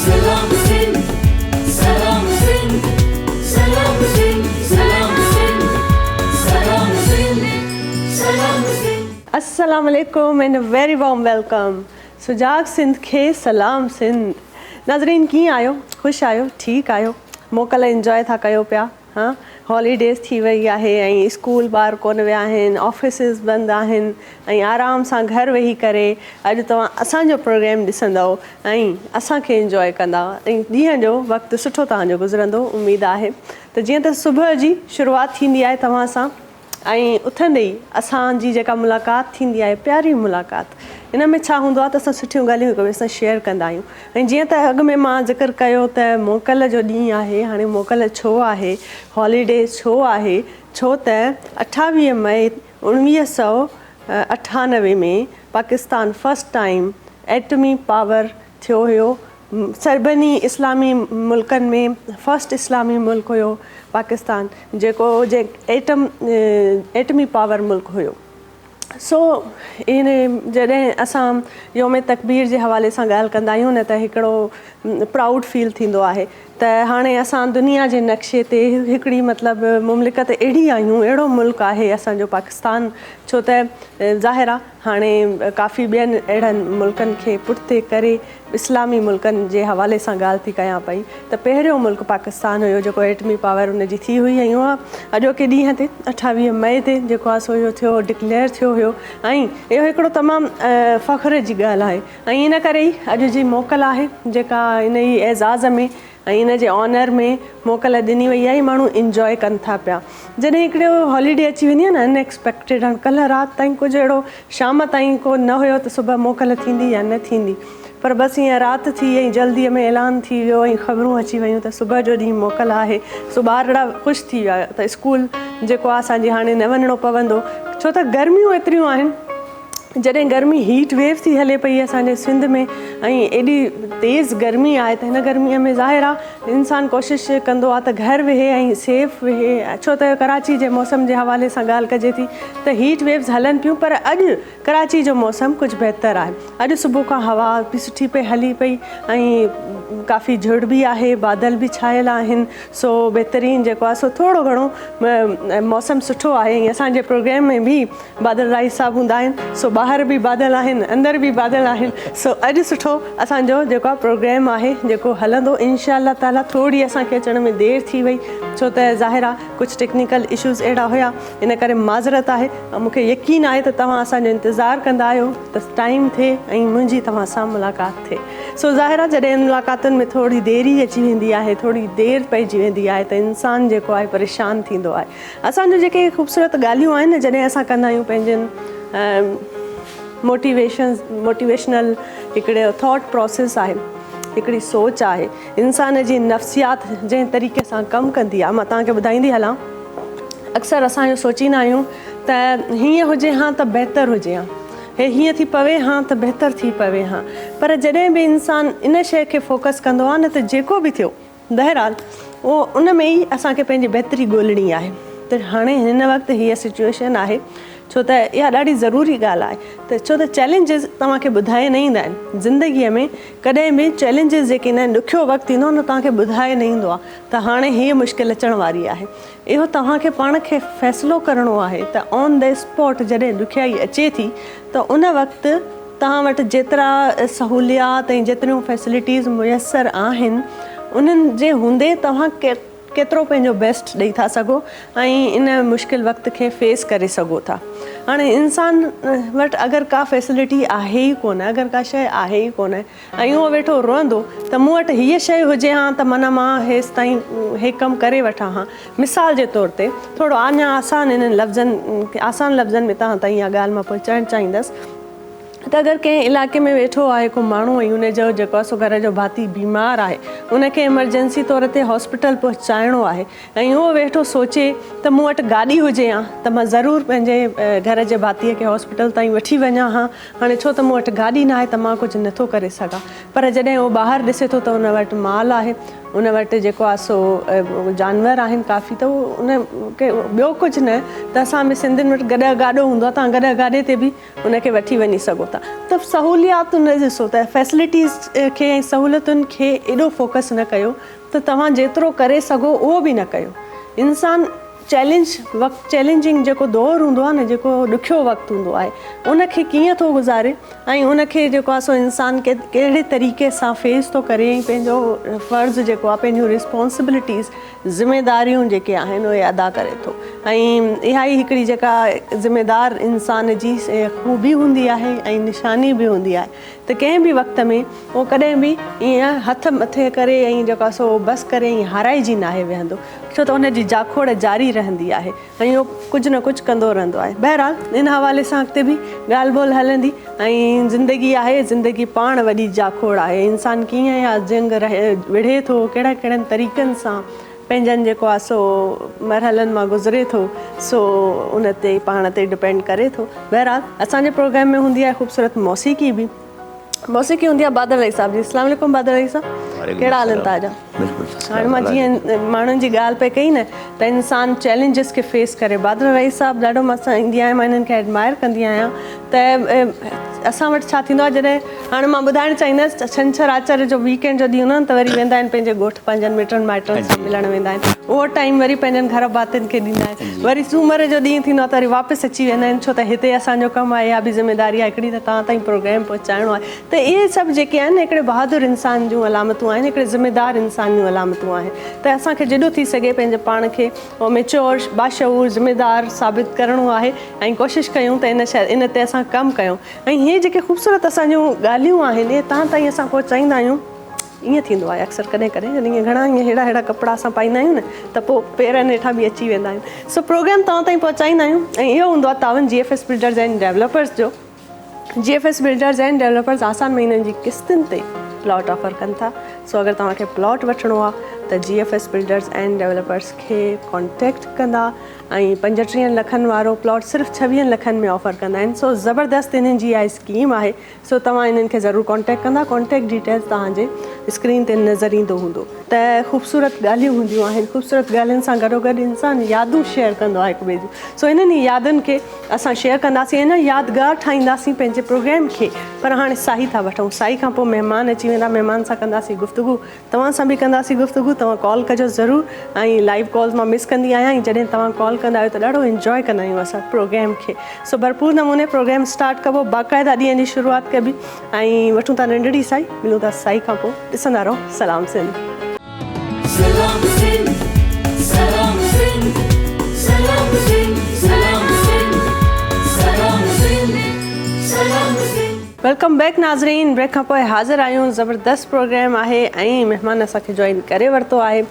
Salam Sindh, Salam Sindh, Salam Sindh, Salam Sindh, Salam Sindh, Salam Sindh. Assalamu alaikum and a very warm welcome. सुजाग Sindh खे सलाम सिंध. नाज़रीन कीअं आहियो? ख़ुशि आहियो? ठीकु आहियो? मोकल इंजॉय था कयो पिया? हाँ, हॉलीडेज़ थी वई आहे ऐं स्कूल ॿार कोन विया आहिनि, ऑफिसिस बंदि आहिनि ऐं आराम सां घर वेही करे अॼु तव्हां असांजो प्रोग्राम ॾिसंदव ऐं असांखे इंजॉय कंदा ऐं ॾींहं जो वक़्तु सुठो तव्हांजो गुज़रंदो उमेदु आहे. त जीअं त सुबुह जी शुरूआति थींदी आहे तव्हां सां ऐं उथंदे ई असांजी जेका मुलाक़ात थींदी आहे, प्यारी मुलाक़ात, इन में छा हूंदो आहे त असां सुठियूं ॻाल्हियूं हिक ॿिए सां शेयर कंदा आहियूं. ऐं जीअं त अॻु में मां ज़िक्र कयो त मोकल जो ॾींहुं आहे. हाणे मोकल छो आहे, हॉलीडेज़ छो आहे? छो त 28 मई 1998 में पाकिस्तान फस्ट टाइम एटमी पावर थियो हुयो. सभिनी इस्लामी मुल्कनि में फस्ट इस्लामी मुल्क हुयो पाकिस्तान, जेको एटमी पावर मुल्क हुयो. सो इन जॾहिं असां योम तकबीर जे हवाले सां ॻाल्हि कंदा आहियूं न त हिकिड़ो प्राउड फील थींदो आहे त हाणे असां दुनिया जे नक्शे ते हिकिड़ी मतिलबु मुमलिकत अहिड़ी आहियूं, अहिड़ो मुल्क आहे असांजो पाकिस्तान. छो त ज़ाहिर आहे हाणे काफ़ी ॿियनि अहिड़नि मुल्कनि खे पुठिते करे इस्लामी मुल्कनि जे हवाले सां ॻाल्हि थी कयां पई त पहिरियों मुल्क पाकिस्तान हुयो जेको एटमी पावर उनजी थी हुई. ऐं उहा अॼोके ॾींहं ते 28 मई ते जेको आहे सो इहो थियो, डिक्लेयर थियो हुयो ऐं इहो हिकिड़ो तमामु फ़ख्र जी ॻाल्हि आहे. ऐं इन करे ई अॼु जी मोकल आहे जेका इन ई एज़ाज़ में ऐं इन जे ऑनर में मोकल ॾिनी वई आहे. माण्हू इंजॉय कनि था पिया. जॾहिं हिकिड़ो हॉलीडे अची वेंदी आहे न अनएक्सपेक्टेड, हाणे कल्ह राति ताईं कुझु अहिड़ो शाम ताईं को न हुयो त सुबुह मोकल थींदी या न थींदी, पर बसि ईअं राति थी ऐं जल्दीअ में ऐलान थी वियो ऐं ख़बरूं अची वियूं त सुबुह जो ॾींहुं मोकल आहे. सो ॿार ॾाढा ख़ुशि थी विया त स्कूल जेको आहे असांजे हाणे न वञिणो पवंदो. छो त गर्मियूं एतिरियूं आहिनि. जॾहिं गर्मी हीट वेव थी हले पई असांजे सिंध में ऐं एॾी तेज़ गर्मी आहे त हिन गर्मीअ में ज़ाहिर आहे इंसानु कोशिशि कंदो आहे त घर वेहे ऐं सेफ वेहे. छो त कराची जे मौसम जे हवाले सां ॻाल्हि कजे थी त हीट वेव्स हलनि पियूं, पर अॼु कराची जो मौसम कुझु बहितरु आहे. अॼु सुबुह खां हवा बि सुठी पई हली पई ऐं काफ़ी झुड़ बि आहे, बादल बि छायल आहिनि. सो बहितरीनु जेको आहे सो थोरो घणो मौसम सुठो आहे. ऐं असांजे प्रोग्राम में बि बादल राई साहब हूंदा आहिनि. सो ॿाहिरि बि बादल आहिनि, अंदरि बि बादल आहिनि. सो अॼु सुठो असांजो जेको आहे प्रोग्राम आहे जेको हलंदो इनशा अल्लाह ताला. थोरी असांखे अचण में देरि थी वई छो त ज़ाहिर आहे कुझु टेक्निकल इशूज़ अहिड़ा हुया, इन करे माज़रत आहे. ऐं मूंखे यकीन आहे त तव्हां असांजो इंतज़ारु कंदा आहियो त टाइम थिए ऐं मुंहिंजी तव्हां सां मुलाक़ात थिए. सो ज़ाहिर आहे जॾहिं मुलाक़ातुनि में थोरी देरी अची वेंदी आहे, थोरी देरि पइजी वेंदी आहे त इंसानु जेको आहे परेशान थींदो आहे. असांजो जेके ख़ूबसूरत ॻाल्हियूं आहिनि जॾहिं असां कंदा आहियूं पंहिंजनि मोटिवेशनल हिकिड़े थॉट प्रोसेस आहे, हिकिड़ी सोच आहे इंसान जी नफ़्सियात जंहिं तरीक़े सां कमु कंदी आहे. मां तव्हांखे ॿुधाईंदी हलां. अक्सर असां इहो सोचींदा आहियूं त हीअं हुजे हा त बहितरु हुजे हा, हे हीअं थी पवे हा त बहितरु थी पवे हा. पर जॾहिं बि इंसानु इन शइ खे फोकस कंदो आहे न त जेको बि थियो बहरहाल उहो उन में ई असांखे पंहिंजी बहितरी ॻोल्हणी आहे. त हाणे हिन वक़्तु हीअ सिचुएशन आहे छो त इहा ॾाढी ज़रूरी ॻाल्हि आहे. त छो त चैलेंजिस तव्हांखे ॿुधाए न ईंदा आहिनि ज़िंदगीअ में. कॾहिं बि चैलेंजिस जेके ईंदा आहिनि, ॾुखियो वक़्तु ईंदो आहे न, तव्हांखे ॿुधाए न ईंदो आहे त हाणे हीअ मुश्किल अचण वारी आहे. इहो तव्हांखे पाण खे फ़ैसिलो करिणो आहे त ऑन द स्पॉट जॾहिं ॾुखियाई अचे थी त उन वक़्तु तव्हां वटि जेतिरा सहूलियात ऐं जेतिरियूं फैसिलिटीज़ मुयसरु आहिनि उन्हनि जे हूंदे तव्हां केतिरो पंहिंजो बेस्ट ॾेई था सघो ऐं इन मुश्किल वक़्त खे फेस करे सघो था. हाणे इंसान वटि अगरि का फैसिलिटी आहे ई कोन, अगरि का शइ आहे ई कोन ऐं उहो वेठो रहंदो त मूं वटि हीअ शइ हुजे हा त माना मां हेसि ताईं हे कमु करे वठां हा. मिसाल जे तौर ते थोरो अञा आसान इन्हनि लफ़्ज़नि में तव्हां ताईं इहा ॻाल्हि मां पहुचाइणु चाहींदसि त अगरि कंहिं इलाइक़े में वेठो आहे को माण्हू ऐं उनजो जेको आहे सो घर जो भाती बीमार आहे, उनखे एमरजेंसी तौर ते हॉस्पिटल पहुचाइणो आहे ऐं उहो वेठो सोचे त मूं वटि गाॾी हुजे हा त मां ज़रूरु पंहिंजे घर जे भातीअ खे हॉस्पिटल ताईं वठी वञा हा. हाणे छो त मूं वटि गाॾी न आहे त मां कुझु नथो करे सघां. पर जॾहिं उहो ॿाहिरि ॾिसे थो त उन वटि माल आहे, उन वटि जेको आहे सो जानवर आहिनि काफ़ी, त उन खे ॿियो कुझु न त असां बि सिंधियुनि वटि गॾु गाॾो हूंदो आहे, तव्हां गॾु गाॾे ते बि उनखे वठी वञी सघो था। त सहूलियातूं न ॾिसो त फैसिलिटीज़ खे ऐं सहूलियतुनि खे एॾो फोकस न कयो त तव्हां जेतिरो करे सघो उहो बि न कयो। इंसानु चैलेंजिंग जेको दौरु हूंदो आहे न, जेको ॾुखियो वक़्तु हूंदो आहे, उनखे कीअं थो गुज़ारे ऐं उनखे जेको आहे सो इंसानु कहिड़े तरीक़े सां फेस थो करे ऐं पंहिंजो फ़र्ज़ु जेको आहे, पंहिंजूं रिस्पॉन्सिबिलिटीज़ ज़िमेदारियूं जेके आहिनि उहे अदा करे थो। ऐं इहा ई हिकिड़ी जेका ज़िमेदार इंसान जी ख़ूबी हूंदी आहे ऐं निशानी बि हूंदी आहे त कंहिं बि वक़्त में उहो कॾहिं बि ईअं हथ मथे करे ऐं जेको आहे सो बसि करे ऐं हाराइजी नाहे वेहंदो, छो त उनजी जाखोड़ जारी रहंदी आहे ऐं उहो कुझु न कुझु कंदो रहंदो आहे। बहरहाल इन हवाले सां अॻिते बि ॻाल्हि ॿोल हलंदी ऐं ज़िंदगी आहे, ज़िंदगी पाण वॾी जाखोड़ आहे। इंसानु कीअं या जंग विढ़े थो, कहिड़नि तरीक़नि सां पंहिंजनि जेको आहे सो मरहलनि मां गुज़रे थो, सो उन ते पाण ते डिपेंड करे थो। बहरहाल असांजे प्रोग्राम में हूंदी आहे ख़ूबसूरत मौसीक़ी बि, मौसीक़ी हूंदी आहे बादल रही साहिब जी। अस्सलाम वालेकुम बादल रही साहिब, कहिड़ा हाल आहिनि तव्हांजा? हाणे मां जीअं माण्हुनि जी ॻाल्हि पई कई न त इंसानु चैलेंजिस खे फेस करे, बादल रही साहिब ॾाढो मस्तु ईंदी आहियां, मां इन्हनि खे एडमायर कंदी आहियां। त असां वटि छा थींदो आहे, जॾहिं हाणे मां ॿुधाइणु चाहींदसि त छंछरु आर्तवार जो वीकेंड जो ॾींहुं हूंदो न त वरी वेंदा आहिनि पंहिंजे ॻोठ पंहिंजनि मिटनि माइटनि सां मिलणु वेंदा आहिनि, उहो टाइम वरी पंहिंजनि घर भातियुनि खे ॾींदा आहिनि। वरी सूमर जो ॾींहुं थींदो आहे त वरी वापसि अची वेंदा आहिनि, छो त हिते असांजो कमु आहे, इहा बि ज़िमेदारी आहे हिकिड़ी त तव्हां ताईं प्रोग्राम पहुचाइणो आहे। त इहे सभु जेके आहिनि हिकिड़े बहादुर इंसान जूं अलामतूं आहिनि, हिकिड़े ज़िमेदार इंसान जूं अलामतूं आहिनि। त असांखे जेॾो थी सघे पंहिंजे पाण खे उहो मेच्योर, बाशऊर, ज़िमेदार साबित करिणो आहे ऐं कोशिशि कयूं त इन ते असां कमु कयूं। ऐं इहे जेके ख़ूबसूरत असांजूं ॻाल्हियूं आहिनि इहे तव्हां ताईं असां पहुचाईंदा आहियूं। ईअं थींदो आहे अक्सर कॾहिं कॾहिं जॾहिं ईअं घणा ईअं अहिड़ा कपिड़ा असां पाईंदा आहियूं न त पोइ पेरनि हेठां बि अची वेंदा आहिनि। सो प्रोग्राम तव्हां ताईं पहुचाईंदा आहियूं ऐं इहो हूंदो आहे तावन GFS बिल्डर्स एंड डेवलपर्स जो। GFS बिल्डर्स एंड डेवलपर्स आसान महीननि जी किस्तुनि ते प्लॉट ऑफर कनि था। सो अगरि तव्हांखे प्लॉट वठिणो आहे त GFS बिल्डर्स एंड डेवलपर्स खे कॉन्टेक्ट कंदा ऐं 35 लखनि वारो प्लॉट सिर्फ़ु 26 लखनि में ऑफर कंदा आहिनि। सो ज़बरदस्त इन्हनि जी इहा स्कीम आहे। सो तव्हां इन्हनि खे ज़रूरु कॉन्टेक्ट कंदा। कॉन्टेक्ट डिटेल्स तव्हांजे स्क्रीन ते नज़र ईंदो हूंदो। त ख़ूबसूरत ॻाल्हियूं हूंदियूं आहिनि, ख़ूबसूरत ॻाल्हियुनि सां गॾोगॾु इंसानु यादूं शेयर कंदो आहे हिक ॿिए जूं। सो इन्हनि यादुनि खे असां शेयर कंदासीं, इन यादगार ठाहींदासीं पंहिंजे प्रोग्राम खे। पर हाणे साई था वठूं, साई खां पोइ महिमान अची वेंदा, महिमान सां कंदासीं गुफ़्तगू, तव्हां सां बि कंदासीं गुफ़्तगू। तव्हां कॉल कजो ज़रूरु ऐं लाइव कॉल्स मां मिस कंदी आहियां ऐं जॾहिं तव्हां कॉल कंदा आहियो त ॾाढो इंजॉय कंदा आहियूं असां प्रोग्राम खे। सो भरपूर नमूने प्रोग्राम स्टार्ट कबो, बाक़ाइदा ॾींहं जी शुरूआति कबी ऐं वठूं था नंढड़ी साई, मिलूं था साई खां पोइ। ॾिसंदा रहो सलाम सिंध। सलाम सिंध, सलाम सिंध, सलाम सिंध, सलाम सिंध, सलाम सिंध, सलाम सिंध। वेलकम बैक नाज़रीन। ब्रेक खां पोइ हाज़िर आहियूं। ज़बरदस्त प्रोग्राम आहे ऐं महिमान असांखे जॉइन करे वरितो आहे।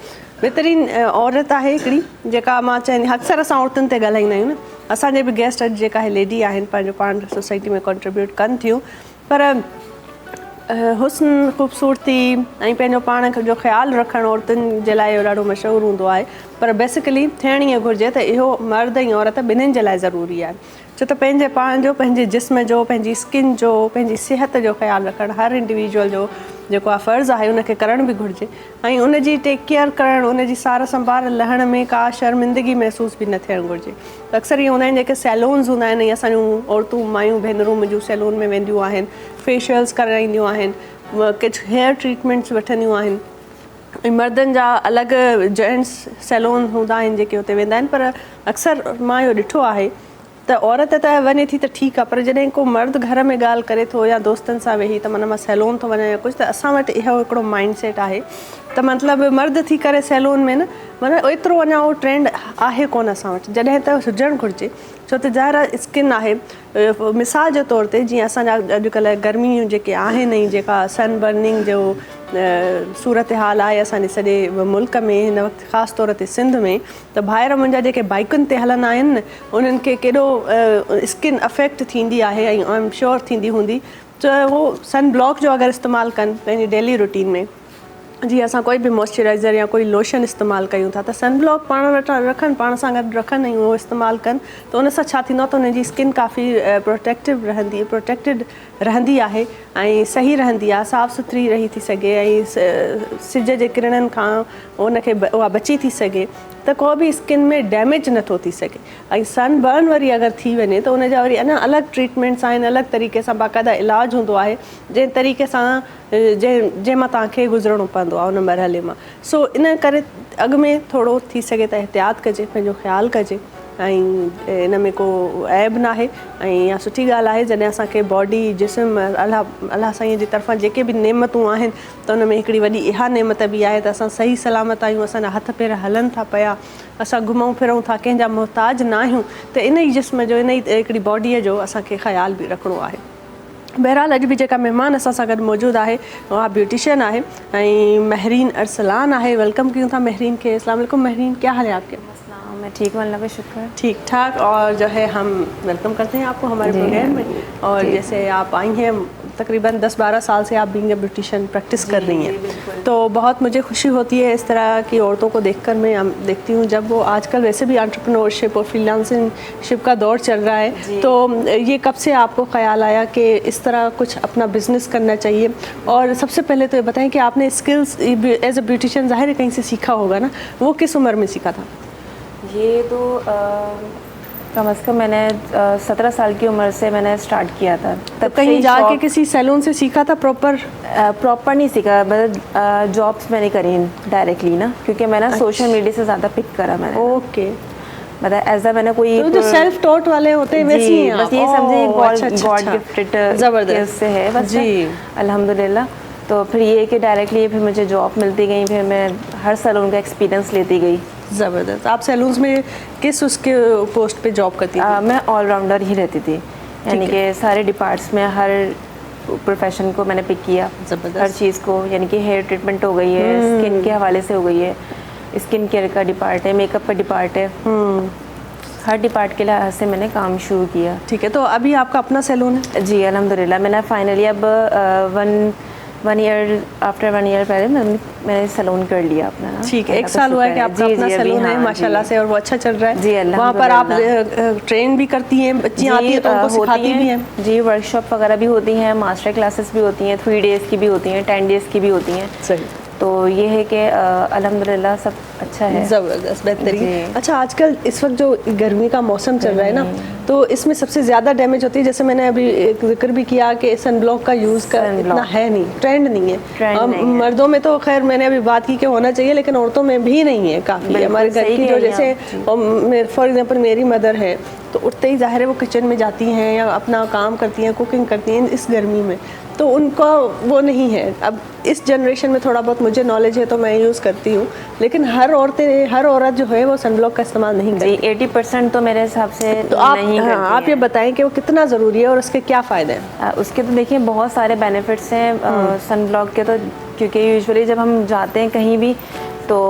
बहितरीन औरत आहे हिकिड़ी जेका मां चाहींदी, अक्सर असां औरतुनि ते ॻाल्हाईंदा आहियूं न, असांजे बि गेस्ट अॼु जेका लेडी आहिनि पंहिंजो पाण सोसाइटी में कॉन्ट्रीब्यूट कनि थियूं, पर हुस्न, ख़ूबसूरती ऐं पंहिंजो पाण जो ख़्यालु रखणु औरतुनि जे लाइ इहो ॾाढो मशहूरु हूंदो आहे। पर बेसिकली थियणु ईअं घुरिजे त इहो मर्द ऐं औरत ॿिन्हिनि जे लाइ ज़रूरी आहे, छो त पंहिंजे पाण जो, पंहिंजे जिस्म जो, पंहिंजी स्किन जो, पंहिंजी सिहत जो ख़्यालु रखणु हर इंडिविजुअल जो जेको आहे फ़र्ज़ु आहे, उनखे करणु बि घुरिजे ऐं उनजी टेक केयर करणु, उनजी सार संभाल लहण में का शर्मिंदगी महसूस बि न थियणु घुरिजे। अक्सर इहे हूंदा आहिनि जेके सैलून्स हूंदा आहिनि, ऐं असांजूं औरतूं मायूं भेनरूं मुंहिंजूं सैलून में वेंदियूं आहिनि, फेशियल्स कराईंदियूं आहिनि, कुझु हेयर ट्रीटमेंट्स वठंदियूं आहिनि ऐं मर्दनि जा अलॻि जेंट्स सैलून हूंदा आहिनि जेके हुते वेंदा आहिनि। पर अक्सर मां इहो ॾिठो आहे त औरत त वञे थी त ठीकु आहे, पर जॾहिं को मर्द घर में ॻाल्हि करे थो या दोस्तनि सां वेही त माना मां सैलून थो वञा या कुझु, त असां वटि इहो हिकिड़ो माइंड सेट आहे त मतिलबु मर्द थी करे सैलून में न, माना एतिरो अञा उहो ट्रेंड आहे कोन असां वटि, जॾहिं त हुजणु घुरिजे। छो त ज़ाहिर स्किन आहे, मिसाल जे तौर ते जीअं असांजा अॼुकल्ह गर्मियूं जेके आहिनि ऐं जेका सन बर्निंग जो सूरत हाल आहे असांजे सॼे मुल्क में हिन वक़्तु ख़ासि तौर ते सिंध में, त ॿाहिरि मुंहिंजा जेके बाइकुनि ते हलंदा आहिनि न, उन्हनि खे केॾो स्किन अफेक्ट थींदी आहे ऐं आई एम श्योर थींदी हूंदी। त उहो सन ब्लॉक जो अगरि इस्तेमालु कनि पंहिंजी डेली रूटीन में जी असां कोई बि मॉइस्चराइज़र या कोई लोशन इस्तेमालु कयूं था त सन ब्लॉक पाण वटि रखनि, पाण सां गॾु रखनि ऐं उहो इस्तेमालु कनि त उन सां छा थींदो आहे त उनजी स्किन काफ़ी प्रोटेक्टेड रहंदी आहे ऐं सही रहंदी आहे, साफ़ु सुथरी रही थी सघे ऐं सिज जे किरणनि खां उनखे उहा बची थी सघे त को बि स्किन में डैमेज नथो थी सघे। ऐं सन बर्न वरी अगरि थी वञे त उनजा वरी अञा अलॻि ट्रीटमेंट्स आहिनि, अलॻि तरीक़े सां बाक़ाइदा इलाजु हूंदो आहे जंहिं तरीक़े सां जंहिंमां तव्हांखे गुज़रणो पवंदो आहे उन मरहले मां। सो इन करे अॻु में थोरो थी सघे त एहतियात कजे, पंहिंजो ख़्यालु कजे ऐं इन में को ऐब न आहे ऐं इहा सुठी ॻाल्हि आहे जॾहिं असांखे बॉडी जिस्म अलाह साईं जी तरफ़ां जेके बि नेमतूं आहिनि त उन में हिकिड़ी वॾी इहा नेमत बि आहे त असां सही सलामत आहियूं, असांजा हथ पेर हलनि था पिया, असां घुमूं फिरूं था, कंहिंजा मुहताज न आहियूं, त इन ई जिस्म जो इन ई हिकिड़ी बॉडीअ जो असांखे ख़्यालु बि रखिणो आहे। बहरहाल अॼु बि जेका महिमान असां सां गॾु मौजूदु आहे उहा ब्यूटिशियन आहे ऐं महरीन अरसलान आहे। वेलकम कयूं था महरीन के। अस्सलाम वालेकुम महरीन, क्या हाल है आपके? मैं ठीक हूँ, अल्लाह का शुक्र। ठीक ठाक। और जो है हम वेलकम करते हैं आपको हमारे प्रोग्राम में। और जैसे आप आई हैं तकरीबन 10-12 साल से आप बीइंग ए ब्यूटिशियन प्रैक्टिस कर रही हैं, तो बहुत मुझे खुशी होती है इस तरह की औरतों को देखकर। मैं देखती हूँ जब वो आजकल वैसे भी एंटरप्रेन्योरशिप और फ्रीलांसिंग का दौर चल रहा है, तो ये कब से आपको ख्याल आया कि इस तरह कुछ अपना बिजनेस करना चाहिए? और सबसे पहले तो ये बताएं कि आपने स्किल्स एज अ ब्यूटिशियन ज़ाहिर है कहीं से सीखा होगा ना, वो किस उम्र में सीखा था? ये तो कम अज़ कम मैंने 17 साल की उम्र से मैंने स्टार्ट किया था। तो कहीं जाके किसी सैलून से सीखा था? प्रॉपर नहीं सीखा, मतलब जॉब्स मैंने करी डायरेक्टली ना, क्योंकि मैंने सोशल मीडिया से ज़्यादा पिक करा मैंने। ओके। मतलब एज अ मैंने कोई तो जो सेल्फ टॉट वाले होते हैं वैसे ही बस ये समझे गॉड गिफ्टेड ज़बरदस्त से है बस जी, अल्हम्दुलिल्लाह। तो फिर ये कि डायरेक्टली फिर मुझे जॉब मिलती गई, फिर मैं हर सैलून का एक्सपीरियंस लेती गई। ज़बरदस्त। आप सैलून्स में किस उसके पोस्ट पे जॉब करती थी? मैं ऑलराउंडर ही रहती थी, यानी कि सारे डिपार्ट्स में हर प्रोफेशन को मैंने पिक किया, हर चीज़ को, यानी कि हेयर ट्रीटमेंट हो गई है, स्किन के हवाले से हो गई है, स्किन केयर का डिपार्ट है, मेकअप का डिपार्ट है, हर डिपार्ट के लिहाज से मैंने काम शुरू किया। ठीक है। तो अभी आपका अपना सैलून है? जी अल्हम्दुलिल्लाह। मैंने फाइनली अब आफ्टर 1 ईयर पहले मैंने सैलून कर लिया अपना ना। ठीक है। 1 साल हुआ है कि आपका अपना सैलून है माशाल्लाह से, और वो अच्छा चल रहा है जी अल्लाह। वहाँ पर आप ट्रेन भी करती हैं, बच्चियाँ आती हैं तो उनको सिखाती भी हैं? जी, वर्कशॉप वगैरह भी होती हैं, मास्टर क्लासेस भी होती हैं, 3 डेज़ की भी होती हैं, 10 डेज़ की भी होती हैं। सही। तो ये है कि अल्हम्दुलिल्लाह सब अच्छा है, ज़बरदस्त, बेहतरीन। अच्छा, आजकल इस वक्त जो गर्मी का मौसम चल रहा है ना, तो इसमें सबसे ज़्यादा डैमेज होती है, जैसे मैंने अभी एक जिक्र भी किया कि सन ब्लॉक का यूज़ इतना है नहीं, ट्रेंड नहीं है। मर्दों में तो खैर मैंने अभी बात की कि होना चाहिए, लेकिन औरतों में भी नहीं है काफ़ी। हमारे घर की जो जैसे फॉर एग्जांपल मेरी मदर है, तो उठते ही ज़ाहिर है वो किचन में जाती हैं या अपना काम करती हैं, कुकिंग करती हैं इस गर्मी में, तो उनका वो नहीं है। अब इस जनरेशन में थोड़ा बहुत मुझे नॉलेज है तो मैं यूज़ करती हूँ, लेकिन हर औरत जो है वो सनब्लॉक का इस्तेमाल नहीं करती। 80% तो मेरे हिसाब से तो आप ये बताएं कि वो कितना ज़रूरी है और उसके क्या फ़ायदे हैं? उसके तो देखिए बहुत सारे बेनिफिट्स हैं सनब्लॉक के, तो क्योंकि यूजुअली जब हम जाते हैं कहीं भी तो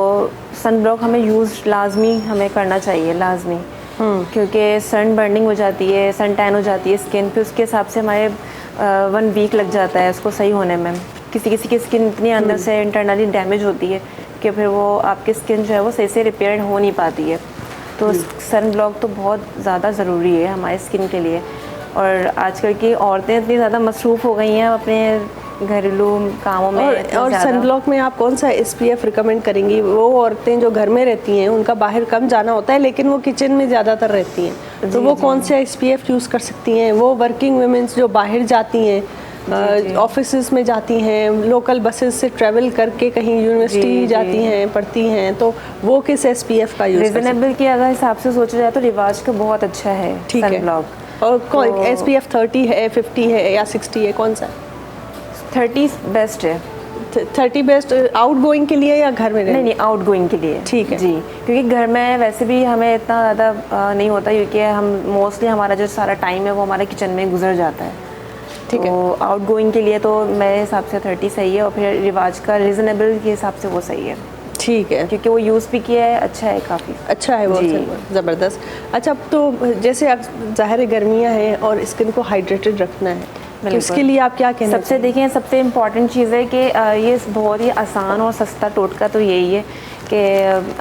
सनब्लॉक हमें यूज़ लाजमी हमें करना चाहिए, लाजमी, क्योंकि सन बर्निंग हो जाती है, सन टैन हो जाती है स्किन पे, उसके हिसाब से हमारे 1 वीक लग जाता है उसको सही होने में। किसी की स्किन इतनी अंदर से इंटरनली डैमेज होती है कि फिर वो आपकी स्किन जो है वो सही से रिपेयर हो नहीं पाती है। तो सन ब्लॉक तो बहुत ज़्यादा ज़रूरी है हमारी स्किन के लिए। और आजकल की औरतें इतनी ज़्यादा मसरूफ़ हो गई हैं अपने घरेलू कामों में। और सन ब्लॉक में आप कौन सा SPF रिकमेंड करेंगी? वो औरतें जो घर में रहती हैं उनका बाहर कम जाना होता है, लेकिन वो किचन में ज़्यादातर रहती हैं, तो वो कौन सा SPF यूज़ कर सकती हैं? वो वर्किंग वुमेन्स जो बाहर जाती हैं, ऑफिस में जाती हैं, लोकल बसेस से ट्रैवल करके कहीं यूनिवर्सिटी जाती हैं, पढ़ती हैं, तो वो किस SPF का यूज़? रीजनेबल के अगर हिसाब से सोचा जाए तो रिवाज का बहुत अच्छा है सन ब्लॉक। और कौन SPF 30 है, 50 है या 60 है, कौन सा? 30 बेस्ट है। 30 बेस्ट आउट गोइंग के लिए या घर में? नहीं, आउट गोइंग के लिए। ठीक है जी, क्योंकि घर में वैसे भी हमें इतना ज़्यादा नहीं होता, क्योंकि हम मोस्टली हमारा जो सारा टाइम है वो हमारे किचन में गुजर जाता है। ठीक है। तो आउट गोइंग के लिए तो मेरे हिसाब से 30 सही है, और फिर रिवाज का रीज़नेबल के हिसाब से वो सही है। ठीक है, क्योंकि वो यूज़ भी किया है, अच्छा है, काफ़ी अच्छा है वो, ज़बरदस्त। अच्छा, तो जैसे अब ज़ाहिर गर्मियाँ हैं और स्किन को हाइड्रेटेड रखना है, तो इसके लिए आप क्या कहना सबसे देखिए सबसे इम्पॉर्टेंट चीज़ है कि ये बहुत ही आसान और सस्ता टोटका तो यही है कि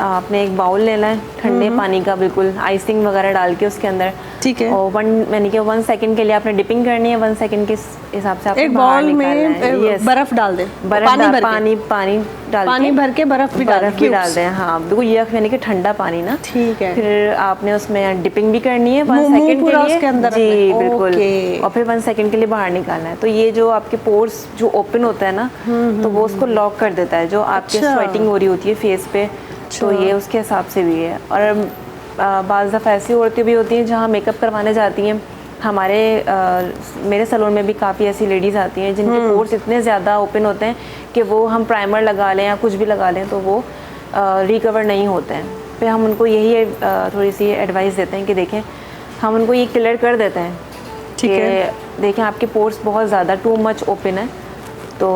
आपने एक बाउल लेना है ठंडे पानी का, बिल्कुल आइसिंग वगैरह डाल के उसके अंदर, ठीक है, और मैंने कि 1 सेकंड के लिए आपने डिपिंग करनी है, 1 सेकंड के हिसाब से आपको एक बाहर बाउल निकालना में है। Yes. बर्फ डाल दें, पानी पानी भर के बर्फ भी डाल दें, हाँ बिल्कुल, ये यानी कि ठंडा पानी ना, ठीक है। फिर आपने उसमें डिपिंग भी करनी है 1 मुंह सेकंड पूरा के लिए, उसके अंदर जी रखना है। बिल्कुल, ओके। और फिर 1 सेकंड के लिए बाहर निकालना है। तो ये जो आपके पोर्स जो ओपन होता है ना, तो वो उसको लॉक कर देता है, जो आपकी अच्छा। स्वेटिंग हो रही होती है फेस पे, तो ये उसके हिसाब से भी है। और बाज़ दफ़ा ऐसी औरतें भी होती हैं जहाँ मेकअप करवाने जाती हैं, मेरे सैलून में भी काफ़ी ऐसी लेडीज़ आती हैं जिनके पोर्स इतने ज़्यादा ओपन होते हैं कि वो हम प्राइमर लगा लें या कुछ भी लगा लें तो वो रिकवर नहीं होते हैं। फिर हम उनको यही थोड़ी सी एडवाइस देते हैं कि देखें, हम उनको ये क्लियर कर देते हैं, ठीक है, देखें आपके पोर्स बहुत ज़्यादा टू मच ओपन है तो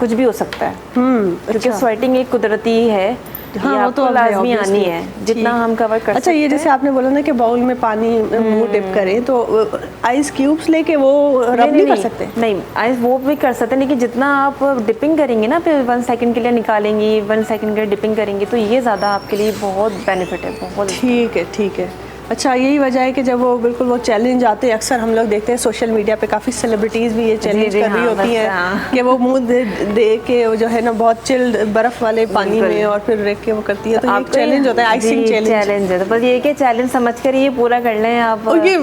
कुछ भी हो सकता है, क्योंकि स्वेटिंग एक कुदरती है, हाँ, ये वो तो आपको लाजमी obviously आनी है, जितना हम कवर कर अच्छा, सकते हैं। ये जैसे आपने बोला ना कि बाउल में पानी मुंह डिप करें, तो आइस क्यूब्स लेके वो रब नहीं कर सकते? नहीं, आइस वो भी कर सकते हैं, लेकिन जितना आप डिपिंग करेंगे ना, फिर 1 सेकंड के लिए निकालेंगी, 1 सेकंड के लिए डिपिंग करेंगी, तो ये ज़्यादा आपके लिए बहुत बेनिफिट है, बहुत। ठीक है, ठीक है। अच्छा, यही वजह है कि जब वो बिल्कुल वो चैलेंज आते हैं, अक्सर हम लोग देखते हैं सोशल मीडिया पे काफ़ी सेलिब्रिटीज़ भी ये चैलेंज कर रही होती हैं कि वो मुंह दे के वो जो है ना बहुत चिल्ड बर्फ़ वाले पानी में और फिर रख के वो करती है, तो ये एक चैलेंज होता है, आइसिंग चैलेंज है। तो बस ये कि चैलेंज समझ कर ये पूरा कर लें आप। और ये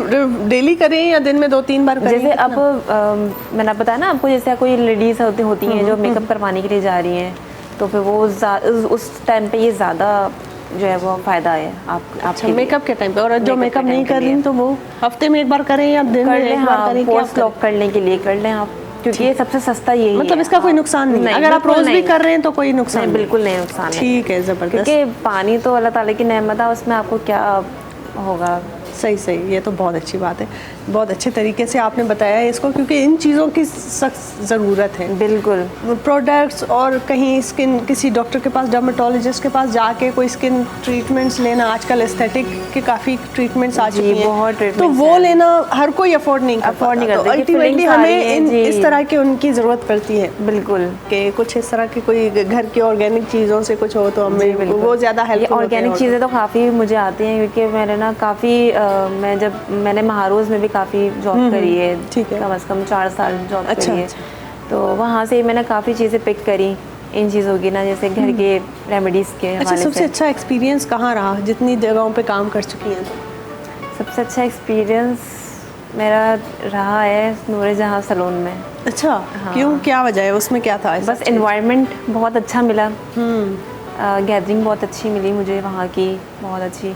डेली करें या दिन में 2-3 बार करें? जैसे अब मैंने बताया ना आपको, जैसे कोई लेडीज़ होती हैं जो मेकअप करवाने के लिए जा रही हैं, तो फिर वो उस टाइम पे ये ज़्यादा जो है वो फायदा है आपके मेकअप के टाइम पे। और जो मेकअप नहीं कर रही तो वो हफ्ते में एक बार करें या दिन में एक बार करें? पोस्ट लॉक करने के लिए कर लें आप, क्योंकि ये सबसे सस्ता यही मतलब इसका कोई नुकसान नहीं है, अगर आप रोज भी कर रहे हैं तो कोई नुकसान नहीं, बिल्कुल नहीं नुकसान है। ठीक है, जबरदस्त। क्योंकि पानी तो अल्लाह ताला की नेमत है, उसमें आपको क्या होगा। सही सही, ये तो बहुत अच्छी बात है, बहुत अच्छे तरीके से आपने बताया है इसको, क्योंकि इन चीज़ों की सख्त ज़रूरत है। बिल्कुल, प्रोडक्ट्स और कहीं स्किन किसी डॉक्टर के पास, डर्मेटोलॉजिस्ट के पास जाके कोई स्किन ट्रीटमेंट्स लेना, आजकल एस्थेटिक के काफ़ी ट्रीटमेंट्स आ चुकी हैं, बहुत तो वो लेना हर कोई अफोर्ड नहीं करता, तो अल्टीमेटली हमें इस तरह की उनकी ज़रूरत पड़ती है। बिल्कुल, कि कुछ इस तरह की कोई घर की ऑर्गेनिक चीज़ों से कुछ हो तो हमें वो ज़्यादा हेल्प। ऑर्गेनिक चीज़ें तो काफ़ी मुझे आती हैं, क्योंकि मैंने ना काफ़ी मैंने महारोज़ में भी काफ़ी जॉब करी है, कम से कम 4 साल जॉब करी है, तो वहाँ से मैंने काफ़ी चीज़ें पिक करी इन चीज़ों की ना, जैसे घर के रेमेडीज़ के हवाले से। सबसे अच्छा एक्सपीरियंस कहाँ रहा, जितनी जगहों पे काम कर चुकी हैं? सबसे अच्छा एक्सपीरियंस मेरा रहा है नूर जहाँ सैलून में। अच्छा, हाँ। क्यों, क्या वजह है, उसमें क्या था? बस एनवायरनमेंट बहुत अच्छा मिला, गैदरिंग बहुत अच्छी मिली मुझे वहाँ की, बहुत अच्छी।